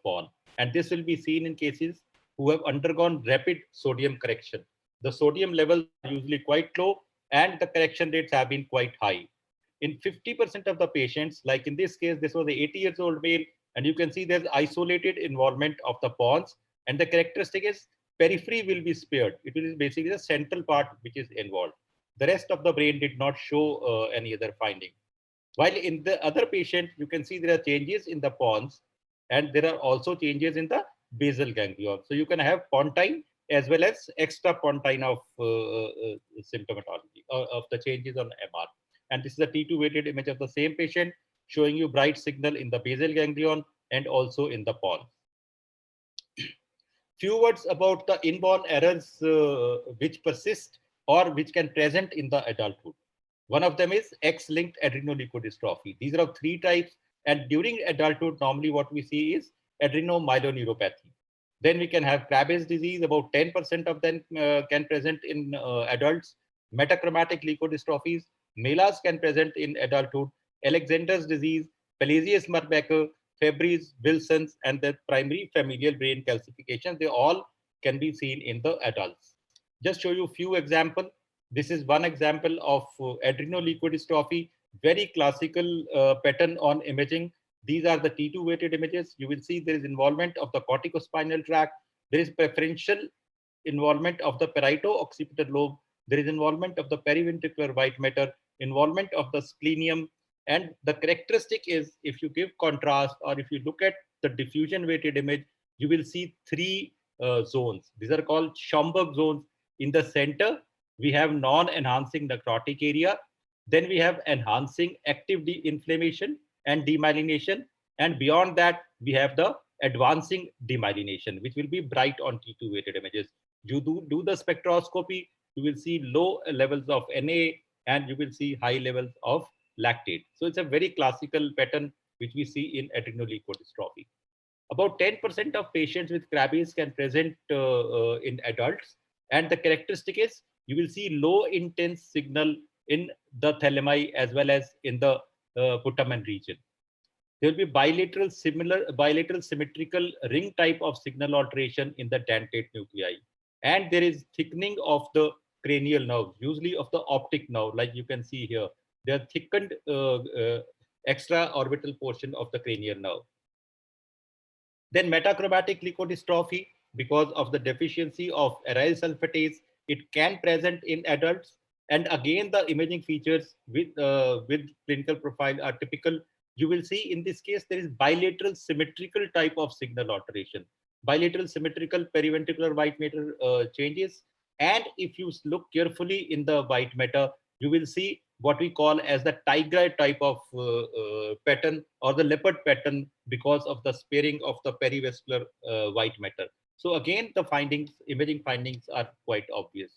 pawn. And this will be seen in cases who have undergone rapid sodium correction. The sodium levels are usually quite low and the correction rates have been quite high. In 50% of the patients, like in this case, this was an 80-year-old male, and you can see there's isolated involvement of the pawns, and the characteristic is periphery will be spared. It is basically the central part which is involved. The rest of the brain did not show any other finding. While in the other patient, you can see there are changes in the pons, and there are also changes in the basal ganglion. So you can have pontine as well as extra pontine of symptomatology of the changes on MR. And this is a T2 weighted image of the same patient, showing you bright signal in the basal ganglion and also in the pons. Few words about the inborn errors which persist or which can present in the adulthood. One of them is X-linked adrenoleukodystrophy. These are of 3 types, and during adulthood, normally what we see is adrenomyeloneuropathy. Then we can have Krabbe's disease. About 10% of them can present in adults. Metachromatic leukodystrophies, MELAS can present in adulthood. Alexander's disease, Pelizaeus-Merzbacher, Fabry's, Wilson's, and the primary familial brain calcification, they all can be seen in the adults. Just show you a few examples. This is one example of adrenoleukodystrophy, very classical pattern on imaging. These are the T2 weighted images. You will see there is involvement of the corticospinal tract. There is preferential involvement of the parieto-occipital lobe. There is involvement of the periventricular white matter, involvement of the splenium. And the characteristic is, if you give contrast or if you look at the diffusion weighted image, you will see 3 zones. These are called Schomburg zones. In the center, we have non-enhancing necrotic area. Then we have enhancing active inflammation and demyelination. And beyond that, we have the advancing demyelination, which will be bright on T2 weighted images. You do the spectroscopy, you will see low levels of Na and you will see high levels of lactate. So it's a very classical pattern which we see in adrenoleukodystrophy. About 10% of patients with Krabbe's can present in adults. And the characteristic is you will see low intense signal in the thalami as well as in the putamen region. There will be bilateral symmetrical ring type of signal alteration in the dentate nuclei. And there is thickening of the cranial nerves, usually of the optic nerve, like you can see here. They are thickened extra orbital portion of the cranial nerve. Then metachromatic leukodystrophy, because of the deficiency of aryl sulfatase, it can present in adults. And again, the imaging features with clinical profile are typical. You will see in this case, there is bilateral symmetrical type of signal alteration, bilateral symmetrical periventricular white matter changes. And if you look carefully in the white matter, you will see what we call as the tiger type of pattern or the leopard pattern because of the sparing of the perivascular white matter. So again, the findings, imaging findings are quite obvious.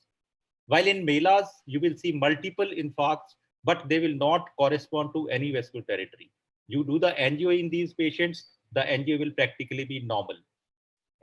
While in MELAS, you will see multiple infarcts, but they will not correspond to any vascular territory. You do the angio in these patients, the angio will practically be normal.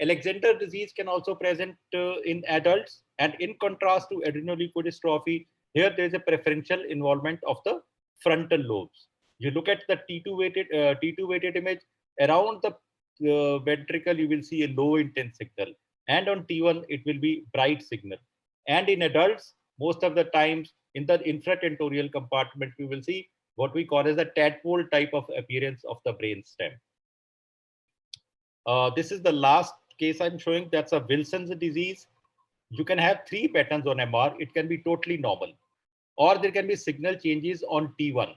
Alexander disease can also present in adults, and in contrast to adrenoleukodystrophy, here there is a preferential involvement of the frontal lobes. You look at the T2 weighted image, around the ventricle, you will see a low intense signal. And on T1, it will be bright signal. And in adults, most of the times in the infratentorial compartment, we will see what we call as a tadpole type of appearance of the brain stem. This is the last case I'm showing. That's a Wilson's disease. You can have 3 patterns on MR. It can be totally normal, or there can be signal changes on T1.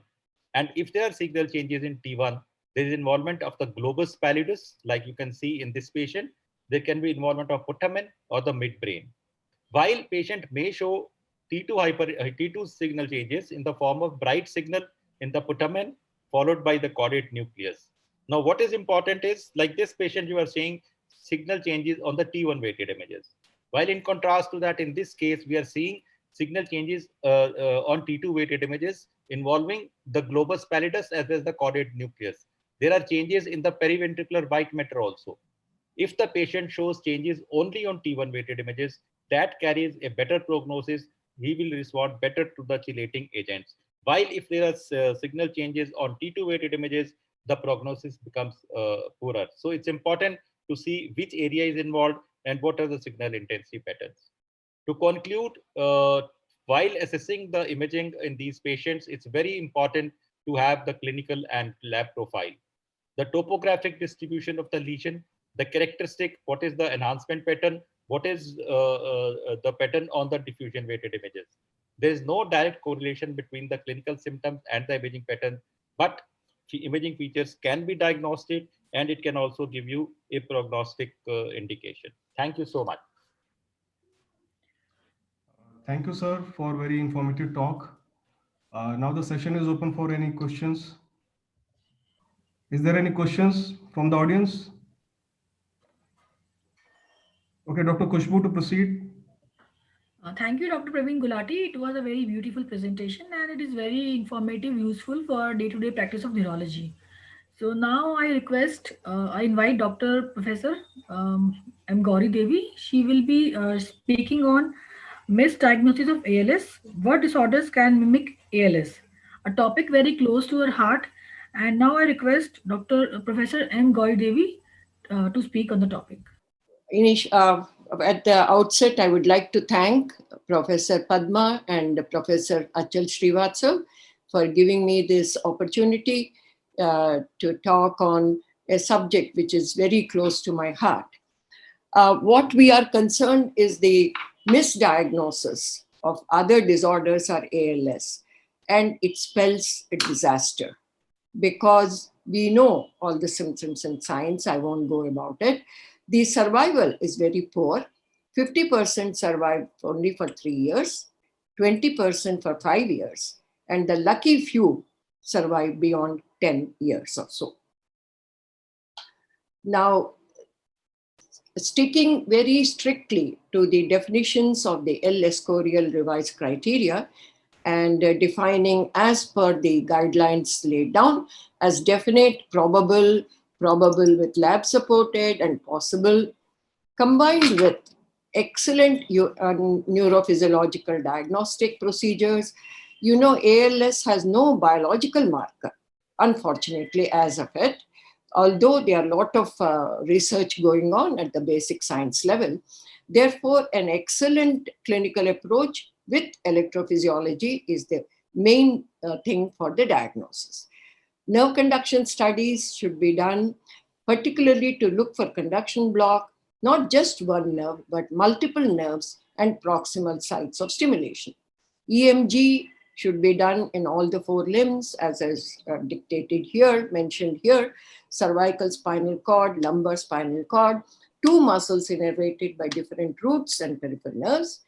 And if there are signal changes in T1, there is involvement of the globus pallidus, like you can see in this patient. There can be involvement of putamen or the midbrain. While patient may show T2 signal changes in the form of bright signal in the putamen, followed by the caudate nucleus. Now, what is important is, like this patient, you are seeing signal changes on the T1 weighted images. While in contrast to that, in this case, we are seeing signal changes on T2 weighted images involving the globus pallidus as well as the caudate nucleus. There are changes in the periventricular white matter also. If the patient shows changes only on T1 weighted images, that carries a better prognosis. He will respond better to the chelating agents. While if there are signal changes on T2 weighted images, the prognosis becomes poorer. So it's important to see which area is involved and what are the signal intensity patterns. To conclude, while assessing the imaging in these patients, it's very important to have the clinical and lab profile. The topographic distribution of the lesion, the characteristic, what is the enhancement pattern, what is the pattern on the diffusion weighted images. There is no direct correlation between the clinical symptoms and the imaging pattern, but imaging features can be diagnostic and it can also give you a prognostic indication. Thank you so much. Thank you, sir, for very informative talk. Now the session is open for any questions. Is there any questions from the audience? Okay, Dr. Khushbu, to proceed. Thank you, Dr. Praveen Gulati. It was a very beautiful presentation and it is very informative, useful for day-to-day practice of neurology. So now I request, I invite Dr. Professor M. Gauri Devi. She will be speaking on misdiagnosis of ALS. What disorders can mimic ALS? A topic very close to her heart. And now I request Dr. Professor M. Gauri Devi to speak on the topic. At the outset, I would like to thank Professor Padma and Professor Achal Srivatsav for giving me this opportunity to talk on a subject which is very close to my heart. What we are concerned is the misdiagnosis of other disorders or ALS, and it spells a disaster because we know all the symptoms and signs. I won't go about it. The survival is very poor. 50% survive only for 3 years, 20% for 5 years, and the lucky few survive beyond 10 years or so. Now, sticking very strictly to the definitions of the L-Escorial revised criteria and defining as per the guidelines laid down as definite, probable with lab supported and possible, combined with excellent neurophysiological diagnostic procedures. You know, ALS has no biological marker, unfortunately, as of it, although there are a lot of research going on at the basic science level. Therefore, an excellent clinical approach with electrophysiology is the main thing for the diagnosis. Nerve conduction studies should be done, particularly to look for conduction block, not just one nerve, but multiple nerves and proximal sites of stimulation. EMG should be done in all the 4 limbs, as is dictated here, mentioned here: cervical spinal cord, lumbar spinal cord, 2 muscles innervated by different roots and peripheral nerves,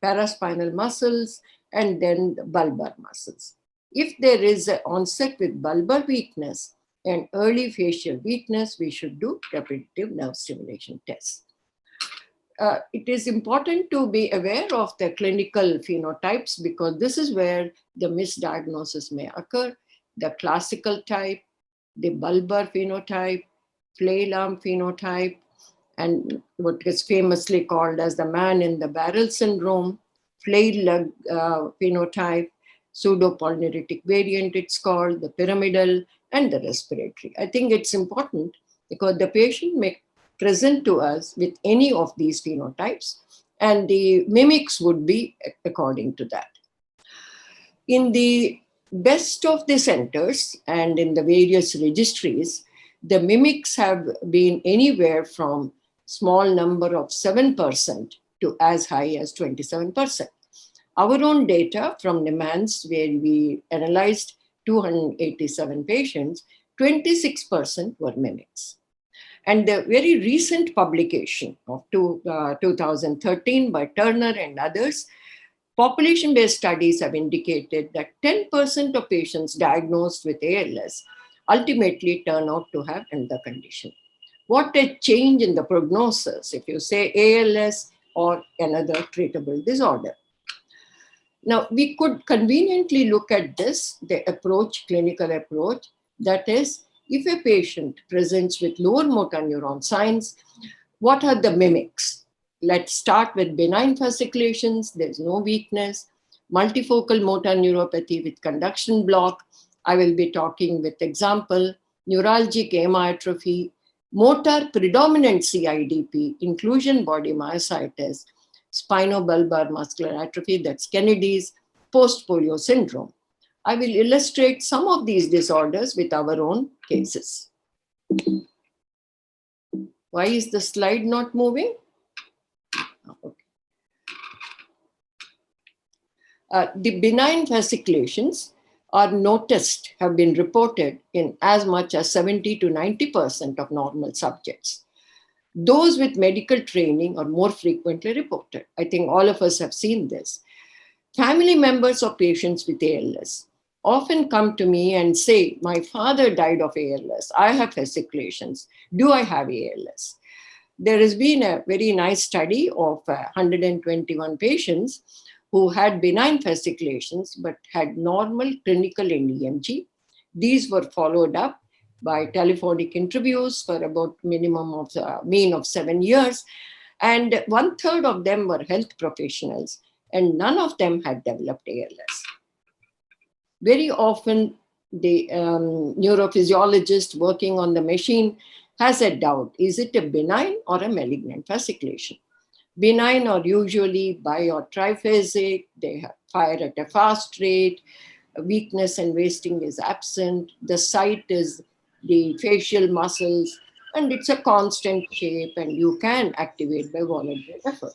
paraspinal muscles, and then the bulbar muscles. If there is an onset with bulbar weakness and early facial weakness, we should do repetitive nerve stimulation tests. It is important to be aware of the clinical phenotypes because this is where the misdiagnosis may occur. The classical type, the bulbar phenotype, flail arm phenotype, and what is famously called as the man in the barrel syndrome, flail lug phenotype, pseudopolyneurotic variant it's called, the pyramidal, and the respiratory. I think it's important because the patient may present to us with any of these phenotypes, and the mimics would be according to that. In the best of the centers and in the various registries, the mimics have been anywhere from small number of 7% to as high as 27%. Our own data from NIMANS, where we analyzed 287 patients, 26% were mimics. And the very recent publication of 2013 by Turner and others, population-based studies have indicated that 10% of patients diagnosed with ALS ultimately turn out to have another condition. What a change in the prognosis if you say ALS or another treatable disorder. Now, we could conveniently look at this, the approach, clinical approach, that is, if a patient presents with lower motor neuron signs, What are the mimics? Let's start with benign fasciculations. There's no weakness. Multifocal motor neuropathy with conduction block. I will be talking with example, neuralgic amyotrophy, motor predominant CIDP, inclusion body myositis, spinobulbar muscular atrophy, that's Kennedy's, post-polio syndrome. I will illustrate some of these disorders with our own cases. Why is the slide not moving? Okay. The benign fasciculations are noticed, have been reported in as much as 70 to 90% of normal subjects. Those with medical training are more frequently reported. I think all of us have seen this. Family members of patients with ALS often come to me and say, my father died of ALS. I have fasciculations. Do I have ALS? There has been a very nice study of 121 patients who had benign fasciculations but had normal clinical NEMG. These were followed up by telephonic interviews for about minimum of mean of 7 years. And 1/3 of them were health professionals and none of them had developed ALS. Very often the neurophysiologist working on the machine has a doubt, is it a benign or a malignant fasciculation? Benign are usually bi or triphasic, they fire at a fast rate, weakness and wasting is absent, the site is the facial muscles, and it's a constant shape and you can activate by voluntary effort.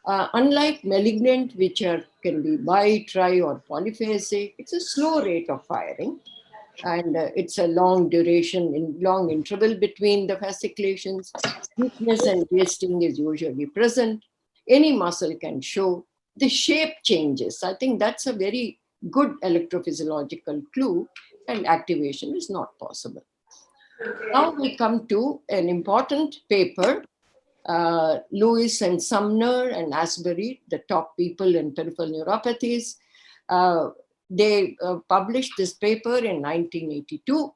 Unlike malignant, which can be bi, tri, or polyphasic, it's a slow rate of firing. And it's a long duration, long interval between the fasciculations. Weakness and wasting is usually present. Any muscle can show. The shape changes. I think that's a very good electrophysiological clue, and activation is not possible. Now we come to an important paper. Lewis and Sumner and Asbury, the top people in peripheral neuropathies, they published this paper in 1982,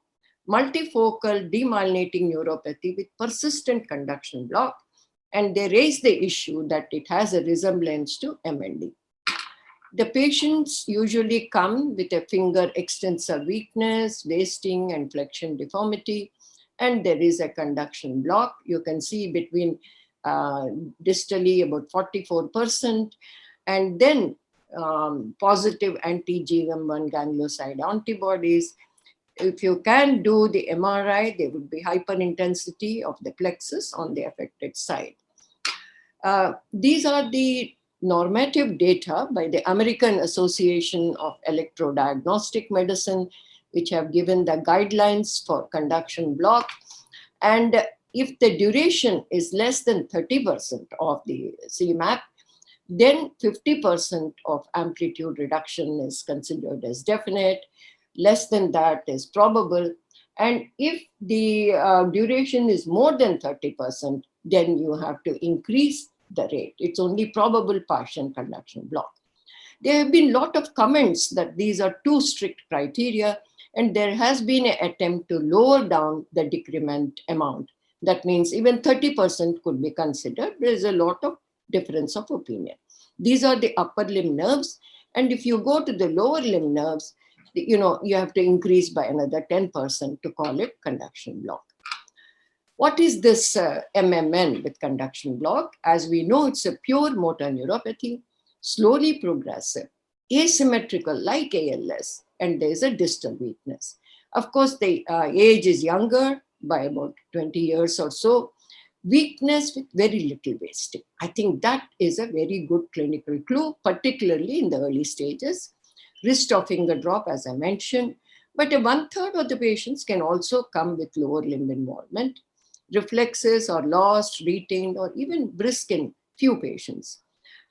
multifocal demyelinating neuropathy with persistent conduction block, and they raised the issue that it has a resemblance to MND. The patients usually come with a finger extensor weakness, wasting and flexion deformity, and there is a conduction block. You can see between distally about 44%, and then positive anti-GM1 ganglioside antibodies. If you can do the MRI, there would be hyperintensity of the plexus on the affected side. These are the normative data by the American Association of Electrodiagnostic Medicine, which have given the guidelines for conduction block. And if the duration is less than 30% of the CMAP, then 50% of amplitude reduction is considered as definite. Less than that is probable. And if the duration is more than 30%, then you have to increase the rate. It's only probable partial conduction block. There have been a lot of comments that these are too strict criteria, and there has been an attempt to lower down the decrement amount. That means even 30% could be considered. There is a lot of difference of opinion. These are the upper limb nerves. And if you go to the lower limb nerves, you have to increase by another 10% to call it conduction block. What is this MMN with conduction block? As we know, it's a pure motor neuropathy, slowly progressive, asymmetrical like ALS, and there's a distal weakness. Of course, the age is younger by about 20 years or so. Weakness with very little wasting. I think that is a very good clinical clue, particularly in the early stages. Wrist or finger drop, as I mentioned, but 1/3 of the patients can also come with lower limb involvement. Reflexes are lost, retained, or even brisk in few patients.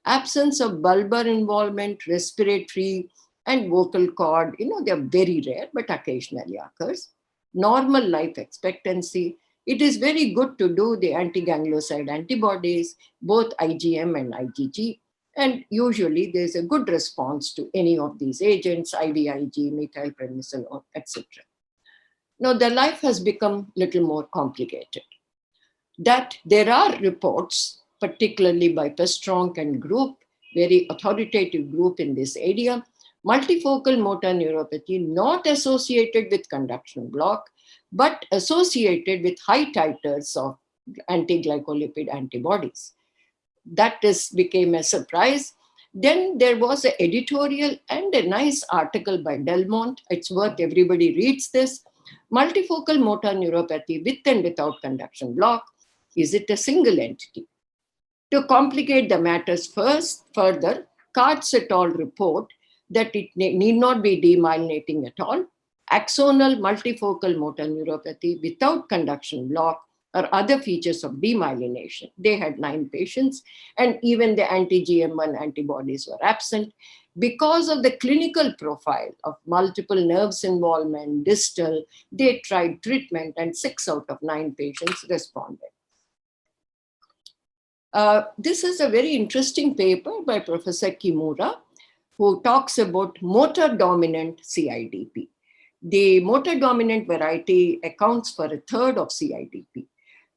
Absence of bulbar involvement, respiratory, and vocal cord, they are very rare, but occasionally occurs. Normal life expectancy. It is very good to do the anti-ganglioside antibodies, both IgM and IgG, and usually there's a good response to any of these agents, IVIG, methylprednisolone, etc. Now, the life has become a little more complicated. that there are reports, particularly by Pestronk and group, very authoritative group in this area, multifocal motor neuropathy not associated with conduction block, but associated with high titers of anti-glycolipid antibodies. That became a surprise. Then there was an editorial and a nice article by Delmont. It's worth everybody reads this. Multifocal motor neuropathy with and without conduction block. Is it a single entity? To complicate the matters further, Katz et al. Report that it need not be demyelinating at all. Axonal multifocal motor neuropathy without conduction block or other features of demyelination. They had 9 patients, and even the anti-GM1 antibodies were absent. Because of the clinical profile of multiple nerves involvement, distal, they tried treatment, and 6 out of 9 patients responded. This is a very interesting paper by Professor Kimura, who talks about motor dominant CIDP. The motor dominant variety accounts for 1/3 of CIDP,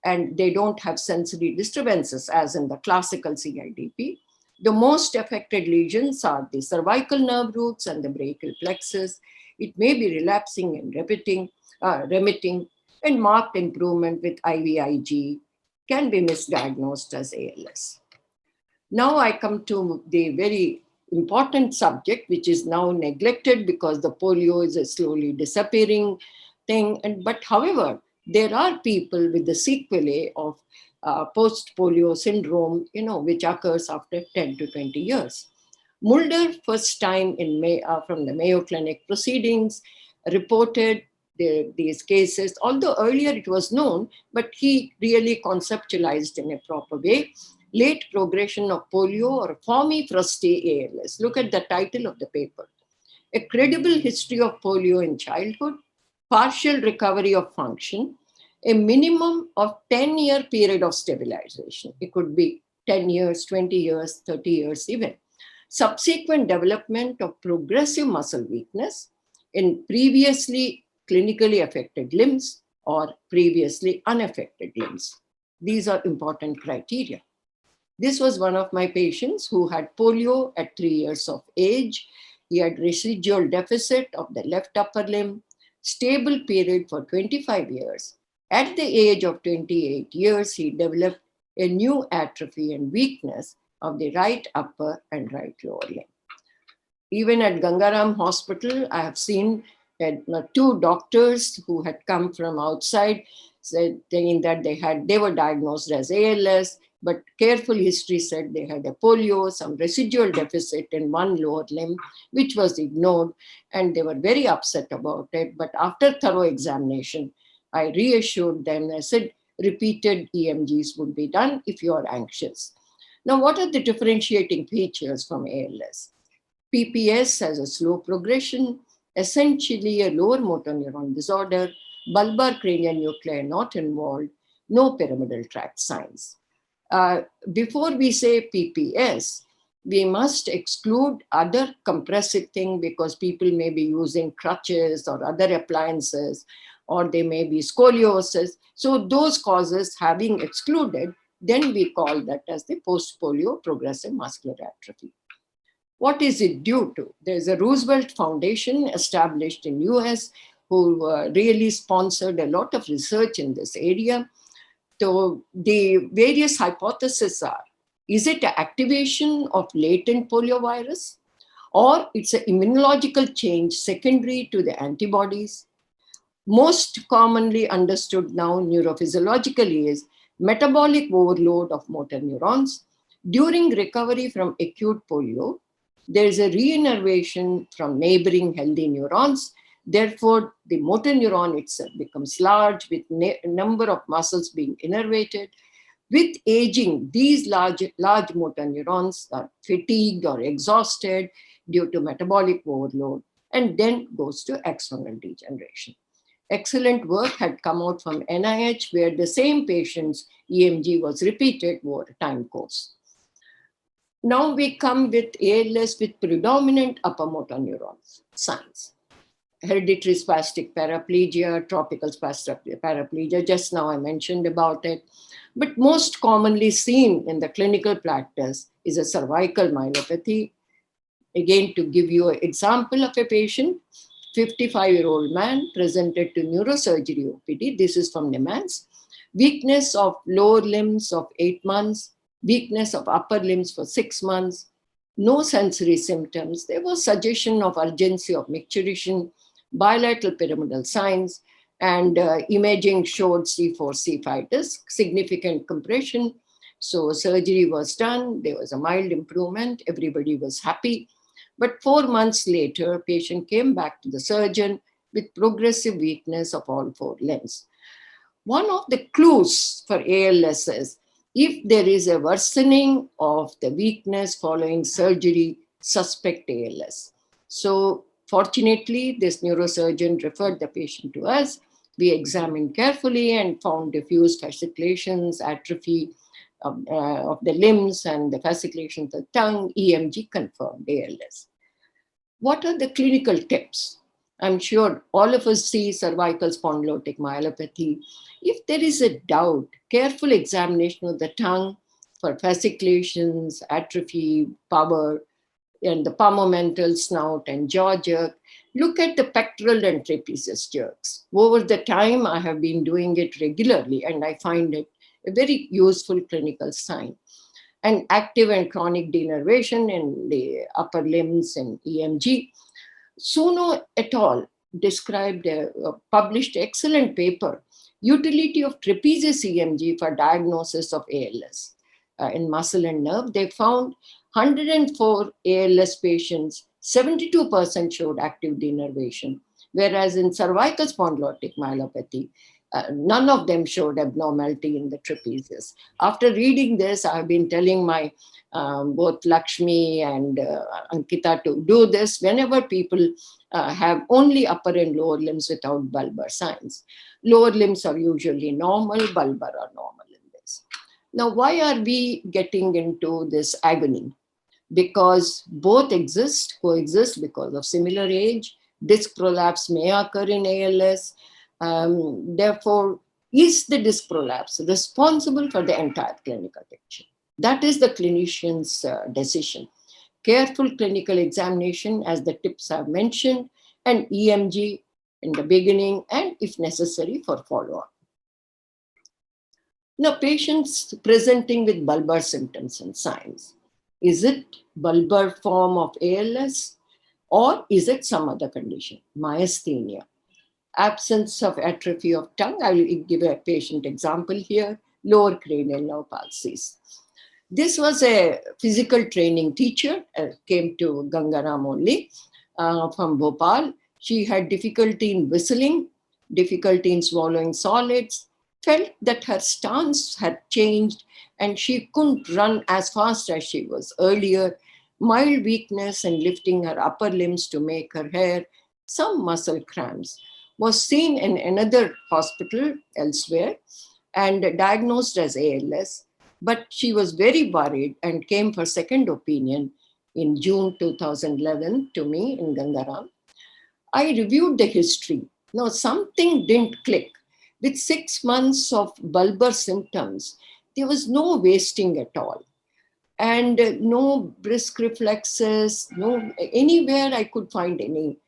and they don't have sensory disturbances as in the classical CIDP. The most affected lesions are the cervical nerve roots and the brachial plexus. It may be relapsing and remitting, and marked improvement with IVIG can be misdiagnosed as ALS. Now I come to the very important subject, which is now neglected because the polio is a slowly disappearing thing. But however, there are people with the sequelae of post-polio syndrome, which occurs after 10 to 20 years. Mulder, first time in from the Mayo Clinic proceedings, reported these cases, although earlier it was known, but he really conceptualized in a proper way. Late progression of polio or formifruste ALS. Look at the title of the paper. A credible history of polio in childhood, partial recovery of function, a minimum of 10-year period of stabilization. It could be 10 years, 20 years, 30 years even. Subsequent development of progressive muscle weakness in previously clinically affected limbs or previously unaffected limbs. These are important criteria. This was one of my patients who had polio at 3 years of age. He had residual deficit of the left upper limb, stable period for 25 years. At the age of 28 years, he developed a new atrophy and weakness of the right upper and right lower limb. Even at Gangaram Hospital, I have seen 2 doctors who had come from outside saying that they were diagnosed as ALS, but careful history said they had a polio, some residual deficit in one lower limb, which was ignored, and they were very upset about it. But after thorough examination, I reassured them. I said repeated EMGs would be done if you are anxious. Now, what are the differentiating features from ALS? PPS has a slow progression, essentially a lower motor neuron disorder, bulbar cranial nuclei not involved, no pyramidal tract signs. Before we say PPS, we must exclude other compressive thing because people may be using crutches or other appliances, or they may be scoliosis. So those causes having excluded, then we call that as the post-polio progressive muscular atrophy. What is it due to? There's a Roosevelt Foundation established in US who really sponsored a lot of research in this area. So the various hypotheses are, is it an activation of latent poliovirus, or it's an immunological change secondary to the antibodies? Most commonly understood now neurophysiologically is metabolic overload of motor neurons. During recovery from acute polio, there is a reinnervation from neighboring healthy neurons. Therefore, the motor neuron itself becomes large with a number of muscles being innervated. With aging, these large motor neurons are fatigued or exhausted due to metabolic overload and then goes to axonal degeneration. Excellent work had come out from NIH where the same patient's EMG was repeated over a time course. Now we come with ALS with predominant upper motor neurons signs. hereditary spastic paraplegia, tropical spastic paraplegia. Just now I mentioned about it. But most commonly seen in the clinical practice is a cervical myelopathy. Again, to give you an example of a patient, 55-year-old man presented to neurosurgery OPD. This is from Nemans. Weakness of lower limbs of 8 months, weakness of upper limbs for 6 months, no sensory symptoms. There was suggestion of urgency of micturition, bilateral pyramidal signs, and imaging showed C4, C5 disc, significant compression. So surgery was done. There was a mild improvement. Everybody was happy. But 4 months later, patient came back to the surgeon with progressive weakness of all 4 limbs. One of the clues for ALS is if there is a worsening of the weakness following surgery, suspect ALS. So fortunately, this neurosurgeon referred the patient to us. We examined carefully and found diffuse fasciculations, atrophy of the limbs and the fasciculation of the tongue. EMG confirmed ALS. What are the clinical tips? I'm sure all of us see cervical spondylotic myelopathy. If there is a doubt, careful examination of the tongue for fasciculations, atrophy, power, and the palmomental snout and jaw jerk. Look at the pectoral and trapezius jerks. Over the time, I have been doing it regularly, and I find it a very useful clinical sign. And active and chronic denervation in the upper limbs and EMG. Suno et al. Described a published excellent paper, utility of trapezius EMG for diagnosis of ALS in muscle and nerve. They found 104 ALS patients, 72% showed active denervation, whereas in cervical spondylotic myelopathy, none of them showed abnormality in the trapezius. After reading this, I have been telling my both Lakshmi and Ankita to do this whenever people have only upper and lower limbs without bulbar signs. Lower limbs are usually normal, bulbar are normal in this. Now, why are we getting into this agony? Because both coexist because of similar age. Disc prolapse may occur in ALS. Therefore, is the disc prolapse responsible for the entire clinical picture? That is the clinician's decision. Careful clinical examination, as the tips have mentioned, and EMG in the beginning, and if necessary, for follow-up. Now, patients presenting with bulbar symptoms and signs. Is it bulbar form of ALS, or is it some other condition? Myasthenia. Absence of atrophy of tongue. I will give a patient example here. Lower cranial nerve palsies. This was a physical training teacher, came to Gangaram only, from Bhopal. She had difficulty in whistling, difficulty in swallowing solids, felt that her stance had changed and she couldn't run as fast as she was earlier, mild weakness in lifting her upper limbs to make her hair, some muscle cramps. Was seen in another hospital elsewhere and diagnosed as ALS, but she was very worried and came for second opinion in June 2011 to me in Gangaram. I reviewed the history. Now, something didn't click. With 6 months of bulbar symptoms, there was no wasting at all. And no brisk reflexes, no anywhere I could find any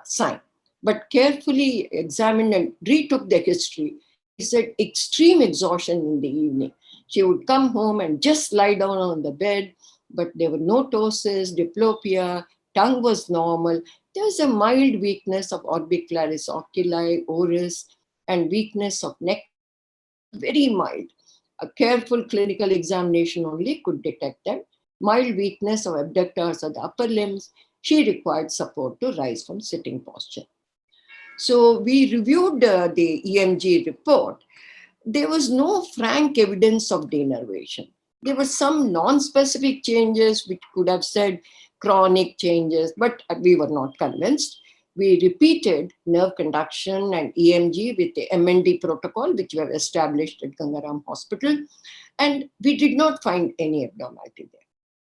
sign. But carefully examined and retook the history. He said extreme exhaustion in the evening. She would come home and just lie down on the bed, but there were no ptosis, diplopia, tongue was normal. There was a mild weakness of orbicularis oculi, oris, and weakness of neck, very mild. A careful clinical examination only could detect them. Mild weakness of abductors of the upper limbs. She required support to rise from sitting posture. So we reviewed the EMG report. There was no frank evidence of denervation. There were some non-specific changes which could have said chronic changes, but we were not convinced. We repeated nerve conduction and EMG with the MND protocol, which we have established at Gangaram Hospital, and we did not find any abnormality there.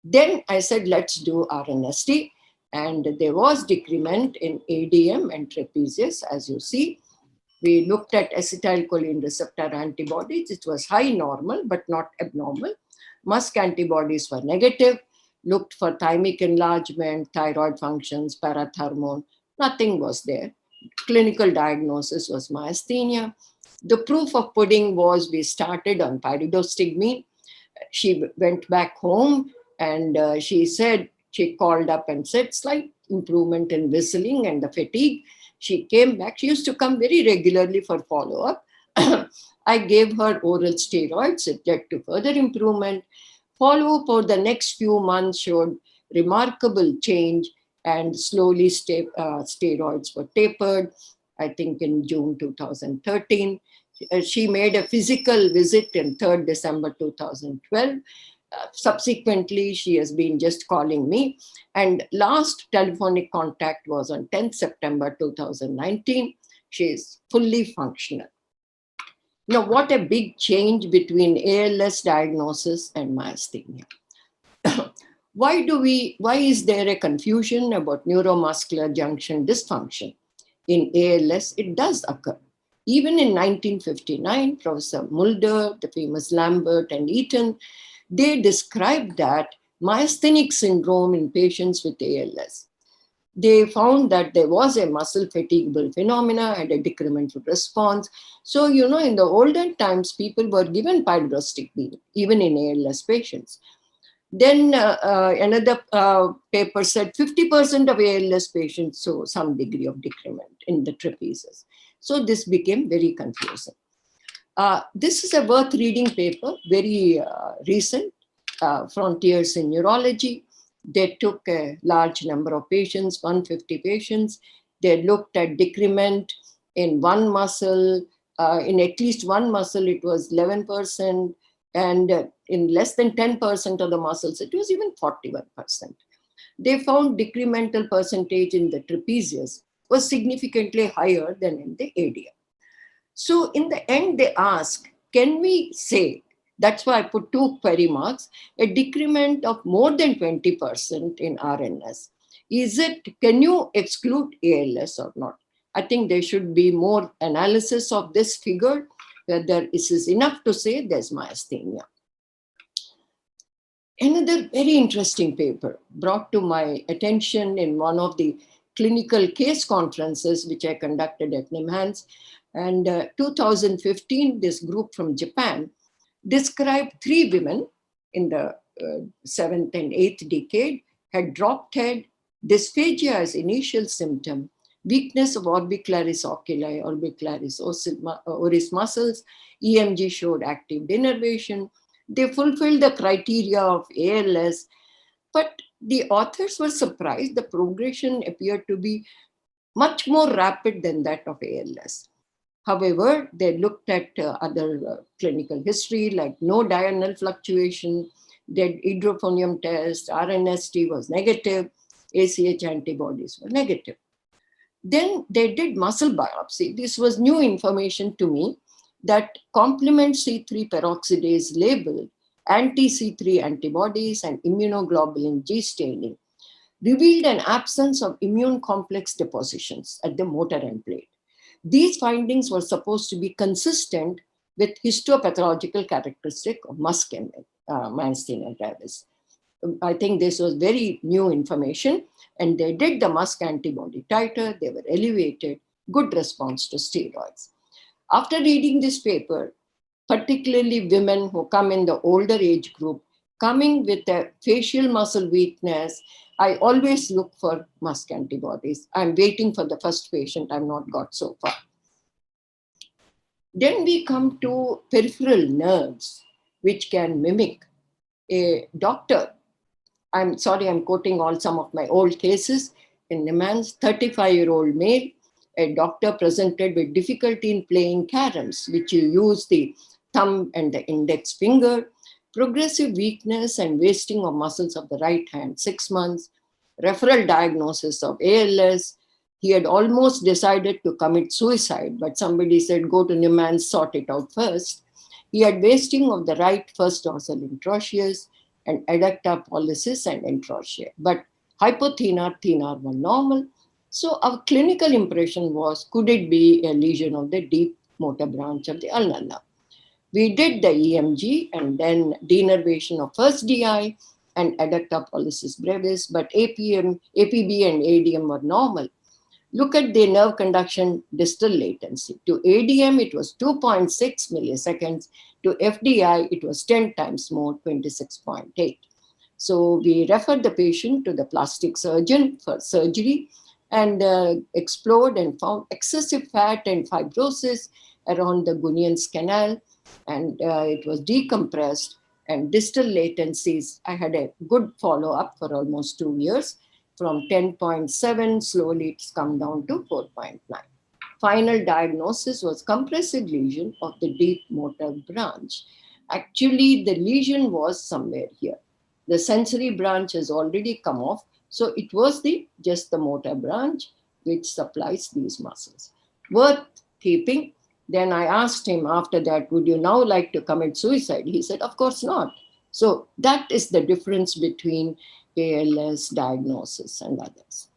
Then I said, let's do RNST. And there was decrement in ADM and trapezius, as you see. We looked at acetylcholine receptor antibodies. It was high normal, but not abnormal. MuSK antibodies were negative. Looked for thymic enlargement, thyroid functions, parathermone. Nothing was there. Clinical diagnosis was myasthenia. The proof of pudding was we started on pyridostigmine. She went back home and she called up and said slight improvement in whistling and the fatigue. She came back. She used to come very regularly for follow-up. I gave her oral steroids. It led to further improvement. Follow-up for the next few months showed remarkable change, and slowly steroids were tapered, I think in June 2013. She made a physical visit in 3rd December 2012. Subsequently, she has been just calling me. And last telephonic contact was on 10th September 2019. She is fully functional. Now, what a big change between ALS diagnosis and myasthenia. Why is there a confusion about neuromuscular junction dysfunction? In ALS, it does occur. Even in 1959, Professor Mulder, the famous Lambert and Eaton, they described that myasthenic syndrome in patients with ALS. They found that there was a muscle fatigable phenomena and a decremental response. So, in the olden times, people were given pyridostigmine, even in ALS patients. Then another paper said 50% of ALS patients saw some degree of decrement in the trapezius. So this became very confusing. This is a worth reading paper, very recent, Frontiers in Neurology. They took a large number of patients, 150 patients. They looked at decrement in one muscle. In at least one muscle, it was 11%. And in less than 10% of the muscles, it was even 41%. They found decremental percentage in the trapezius was significantly higher than in the ADM. So in the end, they asked, can we say, that's why I put 2 query marks, a decrement of more than 20% in RNS. Can you exclude ALS or not? I think there should be more analysis of this figure, whether this is enough to say there's myasthenia. Another very interesting paper brought to my attention in one of the clinical case conferences which I conducted at NIMHANS. And 2015, this group from Japan described 3 women in the 7th and 8th decade, had dropped head, dysphagia as initial symptom, weakness of orbicularis oculi, orbicularis oris muscles, EMG showed active denervation. They fulfilled the criteria of ALS, but the authors were surprised. The progression appeared to be much more rapid than that of ALS. However, they looked at other clinical history like no diurnal fluctuation, did hydrophonium test, RNST was negative, ACH antibodies were negative. Then they did muscle biopsy. This was new information to me that complement C3 peroxidase labeled anti-C3 antibodies and immunoglobulin G staining revealed an absence of immune complex depositions at the motor end plate. These findings were supposed to be consistent with histopathological characteristic of MuSK myasthenia gravis. I think this was very new information, and they did the MuSK antibody titer, they were elevated, good response to steroids. After reading this paper, particularly women who come in the older age group, coming with a facial muscle weakness, I always look for MuSK antibodies. I'm waiting for the first patient, I've not got so far. Then we come to peripheral nerves, which can mimic a doctor. I'm sorry, I'm quoting some of my old cases. In NIMHANS, 35-year-old male, a doctor presented with difficulty in playing caroms, which you use the thumb and the index finger, progressive weakness and wasting of muscles of the right hand, 6 months, referral diagnosis of ALS. He had almost decided to commit suicide, but somebody said, go to NIMHANS, sort it out first. He had wasting of the right first dorsal interosseous and adductor pollicis and introtia. But hypothenar, thenar were normal. So our clinical impression was, could it be a lesion of the deep motor branch of the ulnar nerve? We did the EMG and then denervation of first DI and adductor pollicis brevis, but APB and ADM were normal. Look at the nerve conduction distal latency. To ADM, it was 2.6 milliseconds. To FDI, it was 10 times more, 26.8. So we referred the patient to the plastic surgeon for surgery and explored and found excessive fat and fibrosis around the Gunian's canal, and it was decompressed, and distal latencies. I had a good follow-up for almost 2 years. From 10.7, slowly it's come down to 4.9. Final diagnosis was compressive lesion of the deep motor branch. Actually, the lesion was somewhere here. The sensory branch has already come off, so it was just the motor branch which supplies these muscles. Worth keeping. Then I asked him after that, would you now like to commit suicide? He said, of course not. So that is the difference between ALS diagnosis and others.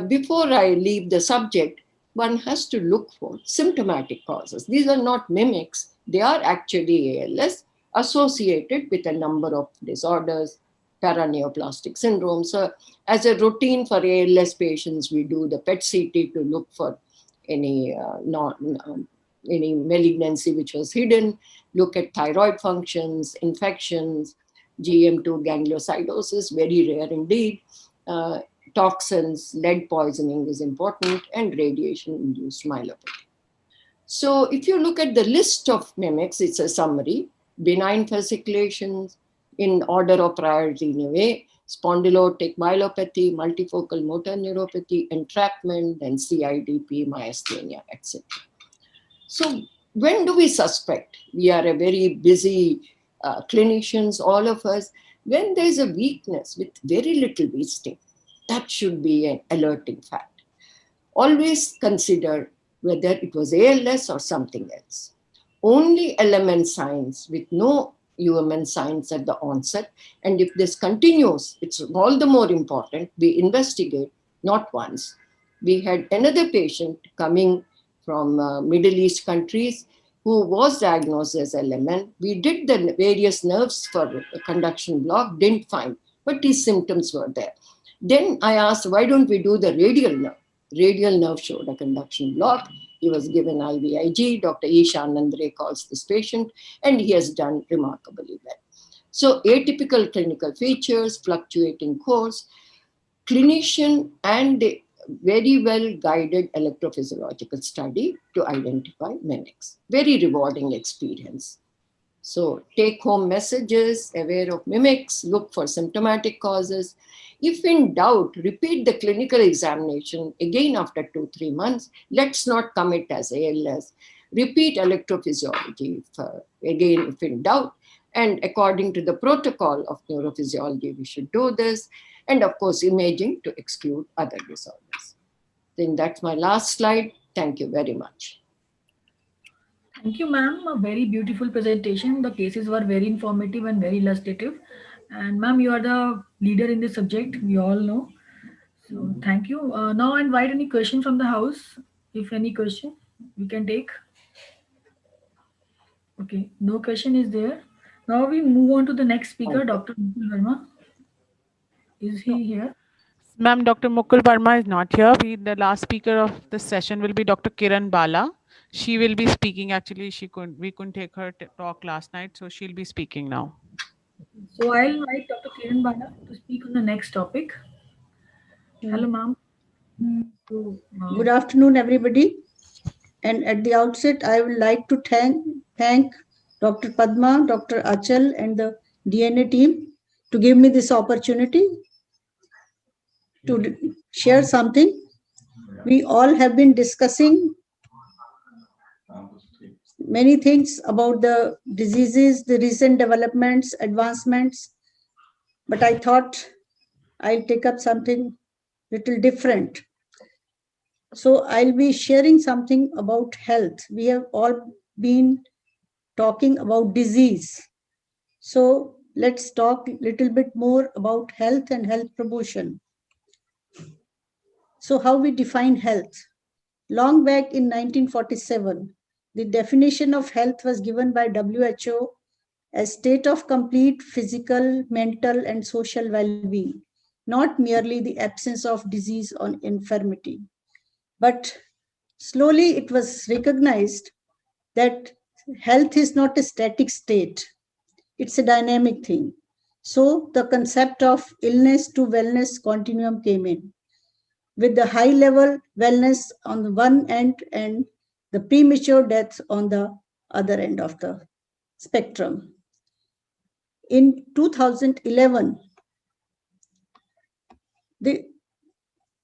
Before I leave the subject, one has to look for symptomatic causes. These are not mimics. They are actually ALS associated with a number of disorders, paraneoplastic syndrome. So as a routine for ALS patients, we do the PET-CT to look for any malignancy which was hidden, look at thyroid functions, infections, GM2 gangliosidosis, very rare indeed, toxins, lead poisoning is important, and radiation-induced myelopathy. So if you look at the list of mimics, it's a summary: benign fasciculations in order of priority in a way, spondylotic myelopathy, multifocal motor neuropathy, entrapment, and CIDP, myasthenia, etc. So when do we suspect? We are a very busy clinicians, all of us. When there's a weakness with very little wasting, that should be an alerting fact. Always consider whether it was ALS or something else. Only LMN signs with no UMN signs at the onset. And if this continues, it's all the more important we investigate, not once. We had another patient coming from Middle East countries who was diagnosed as LMN. We did the various nerves for a conduction block, didn't find, but his symptoms were there. Then I asked, why don't we do the radial nerve? Radial nerve showed a conduction block. He was given IVIG. Dr. Ishan Nandre calls this patient, and he has done remarkably well. So atypical clinical features, fluctuating course, clinician and very well guided electrophysiological study to identify mimics. Very rewarding experience. So take home messages, aware of mimics, look for symptomatic causes. If in doubt, repeat the clinical examination again after 2-3 months. Let's not commit as ALS. Repeat electrophysiology again if in doubt. And according to the protocol of neurophysiology, we should do this. And of course, imaging to exclude other disorders. Then that's my last slide. Thank you very much. Thank you, ma'am. A very beautiful presentation. The cases were very informative and very illustrative. And ma'am, you are the leader in this subject. We all know. So thank you. Now I invite any question from the house. If any question, we can take. Okay, no question is there. Now we move on to the next speaker, Dr. Mukul Verma. Is he here? Ma'am, Dr. Mukul Verma is not here. The last speaker of this session will be Dr. Kiran Bala. She will be speaking. Actually, we couldn't take her talk last night, so she'll be speaking now. So I'll invite Dr. Kiran Bala to speak on the next topic. Hello, ma'am. Good afternoon, everybody. And at the outset, I would like to thank Dr. Padma, Dr. Achal, and the DNA team to give me this opportunity to share something. We all have been discussing many things about the diseases, the recent developments, advancements, but I thought I'll take up something little different. So I'll be sharing something about health. We have all been talking about disease. So let's talk a little bit more about health and health promotion. So how we define health? Long back in 1947, the definition of health was given by WHO as state of complete physical, mental, and social well-being, not merely the absence of disease or infirmity. But slowly it was recognized that health is not a static state, it's a dynamic thing. So the concept of illness to wellness continuum came in, with the high level wellness on the one end and the premature death on the other end of the spectrum. In 2011,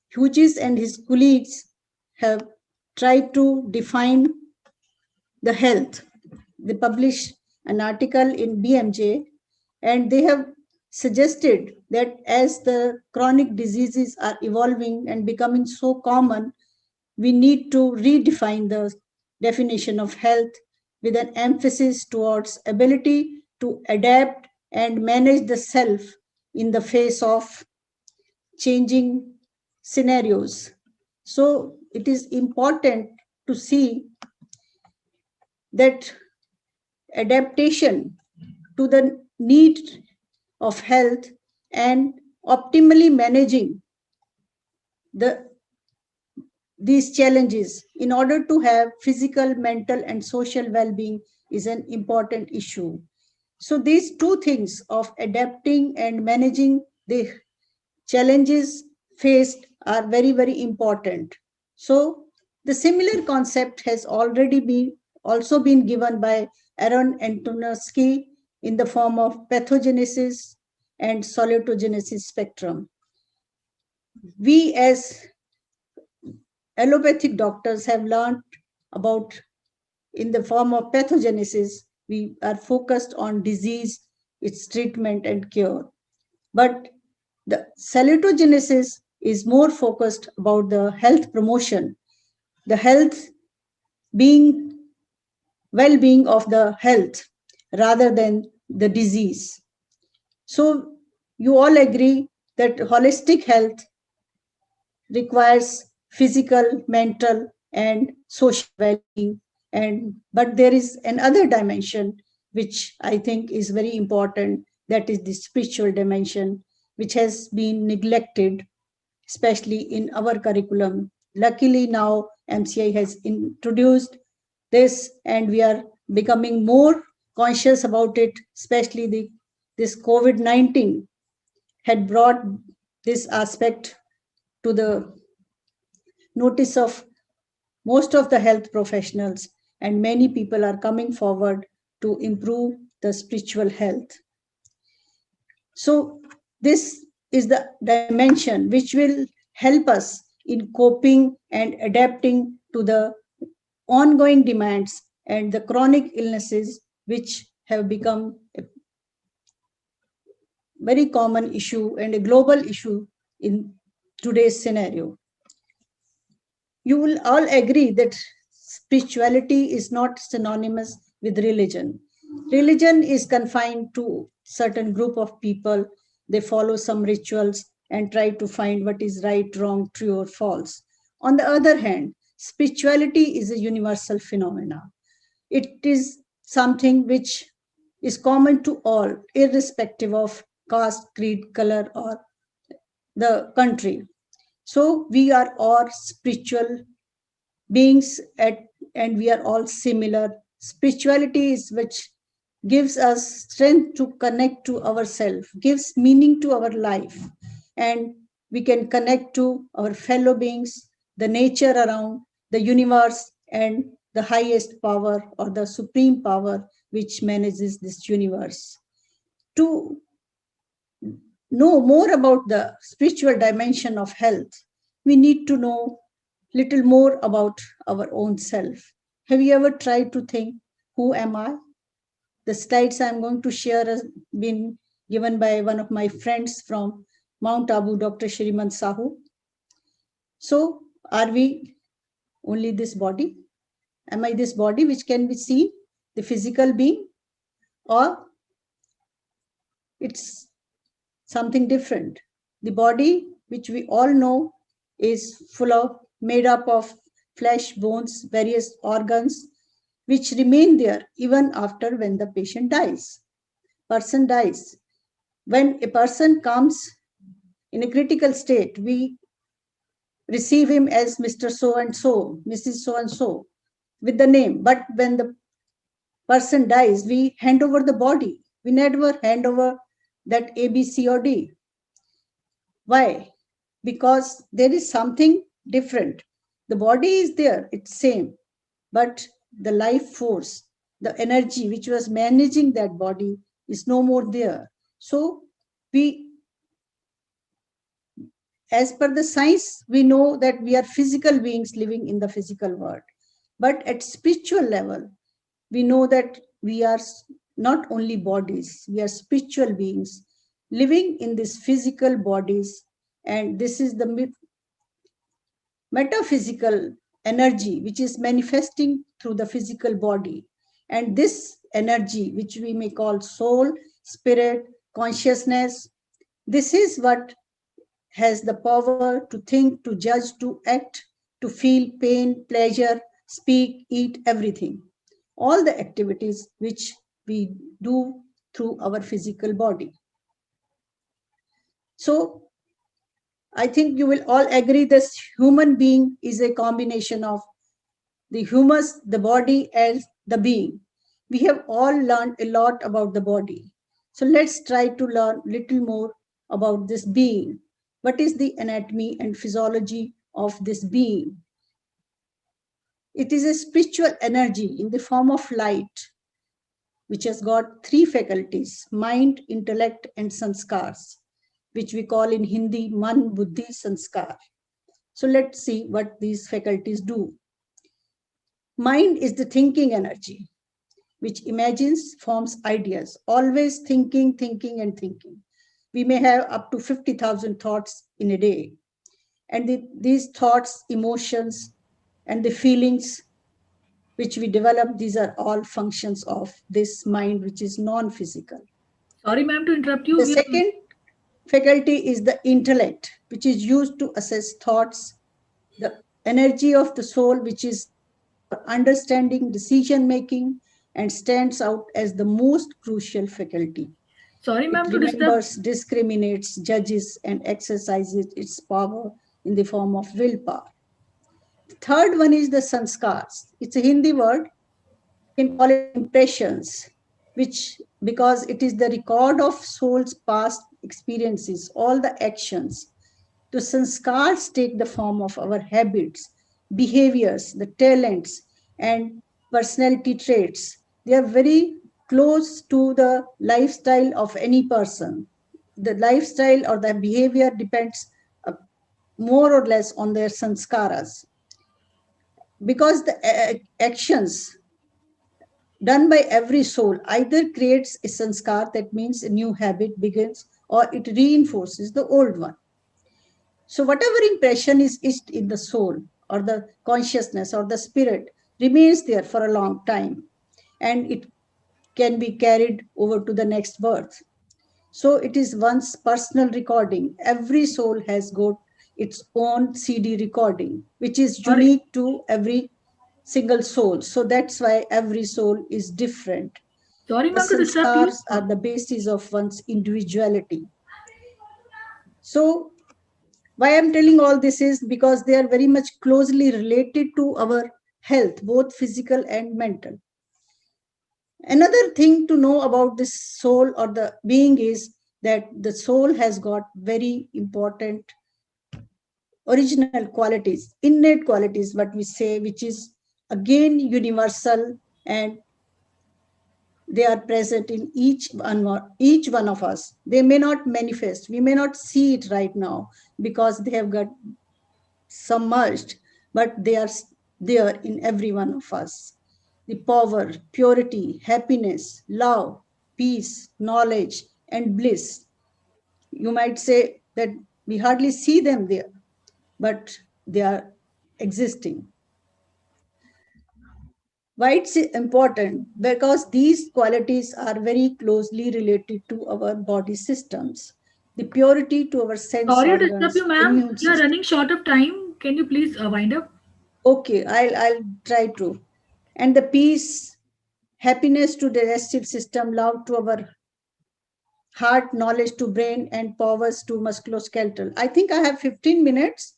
Hughes and his colleagues have tried to define the health. They published an article in BMJ, and they have suggested that as the chronic diseases are evolving and becoming so common, we need to redefine the definition of health with an emphasis towards ability to adapt and manage the self in the face of changing scenarios. So it is important to see that adaptation to the need of health and optimally managing these challenges in order to have physical, mental, and social well-being is an important issue. So these two things of adapting and managing the challenges faced are very, very important. So the similar concept has already also been given by Aaron Antonovsky in the form of pathogenesis and salutogenesis spectrum. We as allopathic doctors have learned about, in the form of pathogenesis, we are focused on disease, its treatment and cure. But the salutogenesis is more focused about the health promotion, the health being well-being of the health rather than the disease. So you all agree that holistic health requires physical, mental, and social well-being. But there is another dimension which I think is very important, that is the spiritual dimension, which has been neglected, especially in our curriculum. Luckily now MCI has introduced this and we are becoming more conscious about it, especially this COVID-19 had brought this aspect to the notice of most of the health professionals, and many people are coming forward to improve the spiritual health. So this is the dimension which will help us in coping and adapting to the ongoing demands and the chronic illnesses which have become a very common issue and a global issue in today's scenario. You will all agree that spirituality is not synonymous with religion. Religion is confined to certain group of people. They follow some rituals and try to find what is right, wrong, true or false. On the other hand, spirituality is a universal phenomena. It is something which is common to all, irrespective of caste, creed, color, or the country. So we are all spiritual beings and we are all similar. Spirituality is which gives us strength to connect to ourselves, gives meaning to our life, and we can connect to our fellow beings, the nature around, the universe, and the highest power or the supreme power which manages this universe. To know more about the spiritual dimension of health, we need to know little more about our own self. Have you ever tried to think, who am I? The slides I'm going to share has been given by one of my friends from Mount Abu, Dr. Shriman Sahu. So are we only this body? Am I this body which can be seen, the physical being? Or it's something different. The body, which we all know, is made up of flesh, bones, various organs, which remain there even after when the patient dies. Person dies. When a person comes in a critical state, we receive him as Mr. So-and-so, Mrs. So-and-so, with the name. But when the person dies, we hand over the body. We never hand over that A, B, C, or D. Why? Because there is something different. The body is there, it's same, but the life force, the energy which was managing that body is no more there. So we, as per the science, we know that we are physical beings living in the physical world. But at spiritual level, we know that we are not only bodies, we are spiritual beings living in these physical bodies. And this is the metaphysical energy which is manifesting through the physical body. And this energy, which we may call soul, spirit, consciousness, this is what has the power to think, to judge, to act, to feel pain, pleasure, speak, eat, everything. All the activities which we do through our physical body. So I think you will all agree this human being is a combination of the humus, the body, and the being. We have all learned a lot about the body. So let's try to learn a little more about this being. What is the anatomy and physiology of this being? It is a spiritual energy in the form of light, which has got three faculties: mind, intellect, and sanskars, which we call in Hindi man, buddhi, sanskar. So let's see what these faculties do. Mind is the thinking energy, which imagines, forms ideas, always thinking, thinking, and thinking. We may have up to 50,000 thoughts in a day. And these thoughts, emotions, and the feelings which we develop, these are all functions of this mind, which is non-physical. Sorry, ma'am, to interrupt you. The second faculty is the intellect, which is used to assess thoughts, the energy of the soul, which is understanding, decision-making, and stands out as the most crucial faculty. Sorry, ma'am, to remembers, discriminates, judges, and exercises its power in the form of willpower. The third one is the sanskars. It's a Hindi word. You can call it impressions, which, because it is the record of soul's past experiences, all the actions. The sanskars take the form of our habits, behaviors, the talents, and personality traits. They are very close to the lifestyle of any person. The lifestyle or the behavior depends more or less on their sanskaras. Because the actions done by every soul either creates a sanskar, that means a new habit begins, or it reinforces the old one. So whatever impression is etched in the soul or the consciousness or the spirit remains there for a long time, and it can be carried over to the next birth. So it is one's personal recording. Every soul has got its own CD recording, which is unique to every single soul. So that's why every soul is different. Sorry, the ma'am, to disturb you. sanskars are the basis of one's individuality. So why I'm telling all this is because they are very much closely related to our health, both physical and mental. Another thing to know about this soul or the being is that the soul has got very important original qualities, innate qualities, what we say, which is again universal, and they are present in each one of us. They may not manifest. We may not see it right now because they have got submerged, but they are there in every one of us. The power, purity, happiness, love, peace, knowledge, and bliss. You might say that we hardly see them there, but they are existing. Why it's important? Because these qualities are very closely related to our body systems. The purity to our sense Sorry to organs, disturb you, ma'am. immune We are system. running short of time. Can you please wind up? Okay, I'll try to. And the peace, happiness to digestive system, love to our heart, knowledge to brain, and powers to musculoskeletal. I think I have 15 minutes.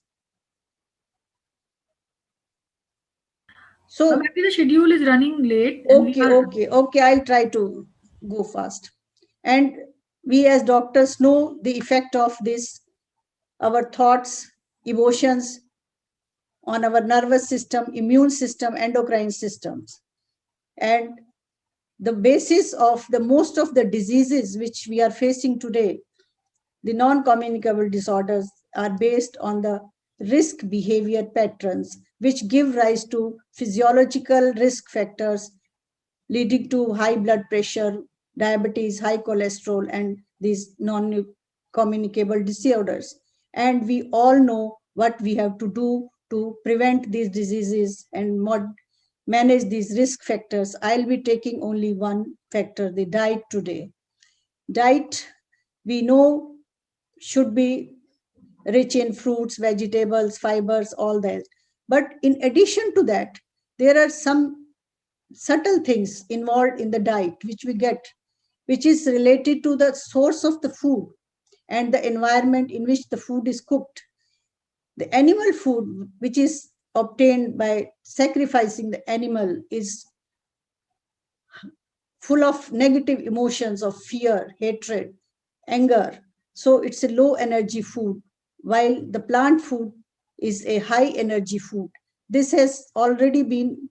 So actually the schedule is running late. Okay. I'll try to go fast. And we as doctors know the effect of this, our thoughts, emotions on our nervous system, immune system, endocrine systems. And the basis of the most of the diseases which we are facing today, the non-communicable disorders, are based on the risk behavior patterns, which give rise to physiological risk factors leading to high blood pressure, diabetes, high cholesterol, and these non-communicable disorders. And we all know what we have to do to prevent these diseases and manage these risk factors. I'll be taking only one factor, the diet today. Diet, we know, should be rich in fruits, vegetables, fibers, all that. But in addition to that, there are some subtle things involved in the diet which we get, which is related to the source of the food and the environment in which the food is cooked. The animal food, which is obtained by sacrificing the animal, is full of negative emotions of fear, hatred, anger. So it's a low energy food, while the plant food is a high energy food. This has already been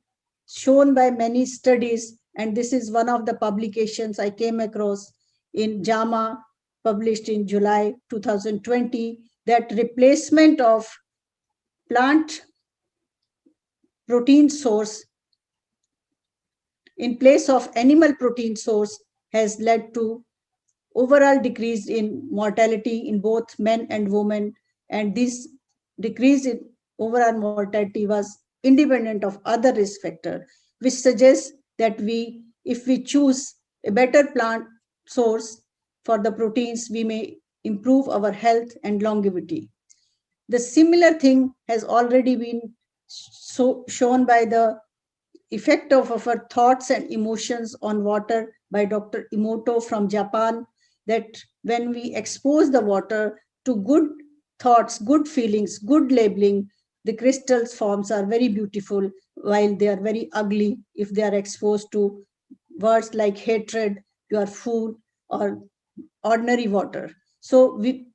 shown by many studies, and this is one of the publications I came across in JAMA, published in July 2020, that replacement of plant protein source in place of animal protein source has led to overall decrease in mortality in both men and women. And this decrease in overall mortality was independent of other risk factor, which suggests that if we choose a better plant source for the proteins, we may improve our health and longevity. The similar thing has already been shown by the effect of our thoughts and emotions on water by Dr. Emoto from Japan, that when we expose the water to good thoughts, good feelings, good labeling, the crystals forms are very beautiful, while they are very ugly if they are exposed to words like hatred, your food, or ordinary water. So we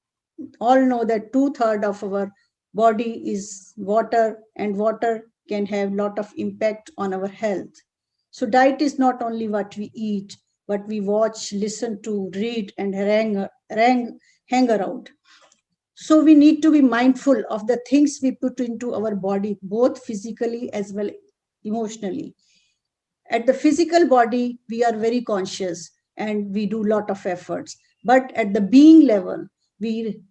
all know that 2/3 of our body is water, and water can have a lot of impact on our health. So diet is not only what we eat, but we watch, listen to, read, and hang around. So we need to be mindful of the things we put into our body, both physically as well emotionally. At the physical body, we are very conscious and we do a lot of efforts. But at the being level, we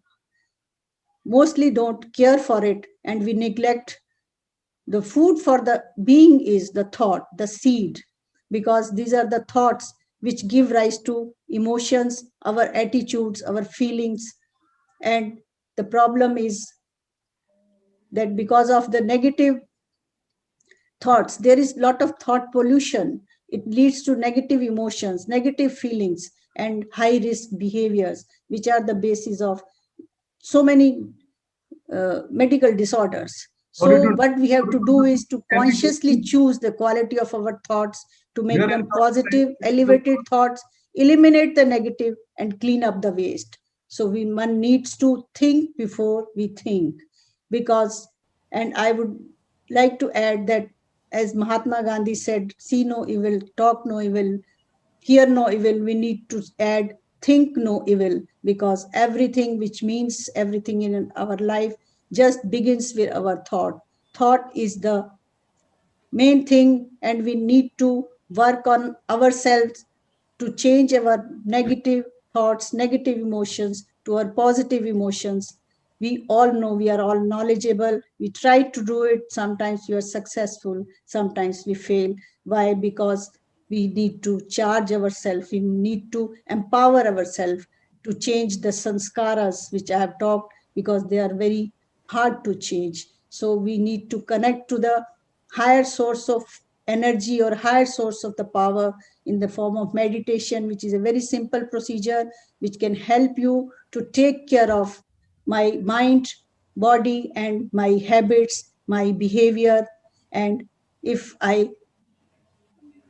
mostly don't care for it, and we neglect the food for the being is the thought, the seed, because these are the thoughts which give rise to emotions, our attitudes, our feelings. And the problem is that because of the negative thoughts, there is a lot of thought pollution. It leads to negative emotions, negative feelings, and high risk behaviors, which are the basis of so many medical disorders. So what we have to do is to consciously choose the quality of our thoughts, to make them positive, elevated thoughts, eliminate the negative, and clean up the waste. So one needs to think before we think, because, and I would like to add that, as Mahatma Gandhi said, see no evil, talk no evil, hear no evil. We need to add think no evil, because everything which means everything in our life just begins with our thought. Thought is the main thing, and we need to work on ourselves to change our negative thoughts, negative emotions to our positive emotions. We all know, we are all knowledgeable. We try to do it. Sometimes we are successful, sometimes we fail. Why? Because we need to charge ourselves, we need to empower ourselves to change the sanskaras which I have talked, because they are very hard to change. So we need to connect to the higher source of energy or higher source of the power in the form of meditation, which is a very simple procedure which can help you to take care of my mind, body, and my habits, my behavior. And if I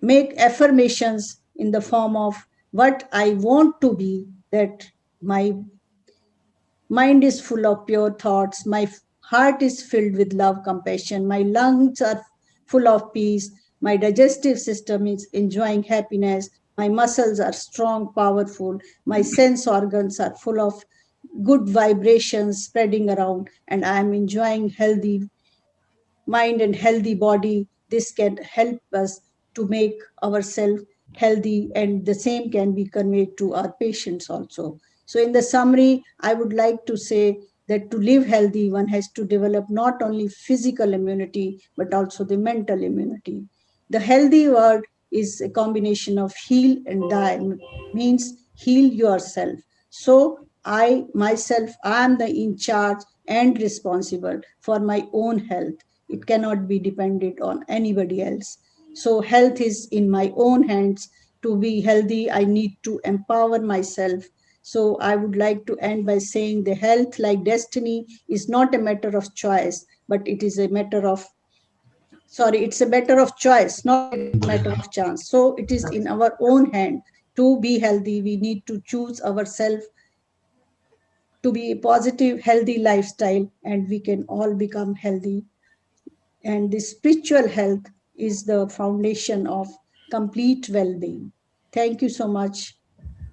make affirmations in the form of what I want to be, that my mind is full of pure thoughts, my heart is filled with love, compassion, my lungs are full of peace, my digestive system is enjoying happiness, my muscles are strong, powerful, my sense organs are full of good vibrations spreading around, and I am enjoying healthy mind and healthy body. This can help us to make ourselves healthy, and the same can be conveyed to our patients also. So in the summary, I would like to say that to live healthy, one has to develop not only physical immunity, but also the mental immunity. The healthy word is a combination of heal and die, means heal yourself. So I myself, I am the in charge and responsible for my own health. It cannot be dependent on anybody else. So health is in my own hands. To be healthy, I need to empower myself. So I would like to end by saying the health, like destiny, is not a matter of choice, but it is a matter of, it's a matter of choice, not a matter of chance. So it is in our own hand to be healthy. We need to choose ourselves to be a positive, healthy lifestyle, and we can all become healthy. And the spiritual health is the foundation of complete well-being. Thank you so much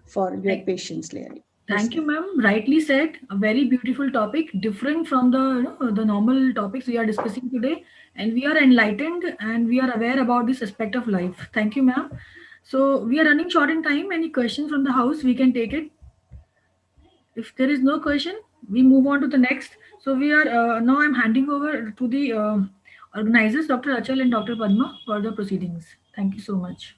for your patience, Larry. Thank you, ma'am. Rightly said. A very beautiful topic, different from the normal topics we are discussing today. And we are enlightened and we are aware about this aspect of life. Thank you, ma'am. So we are running short in time. Any questions from the house, we can take it. If there is no question, we move on to the next. So we are now I'm handing over to the organizers, Dr. Achal and Dr. Padma, for the proceedings. Thank you so much.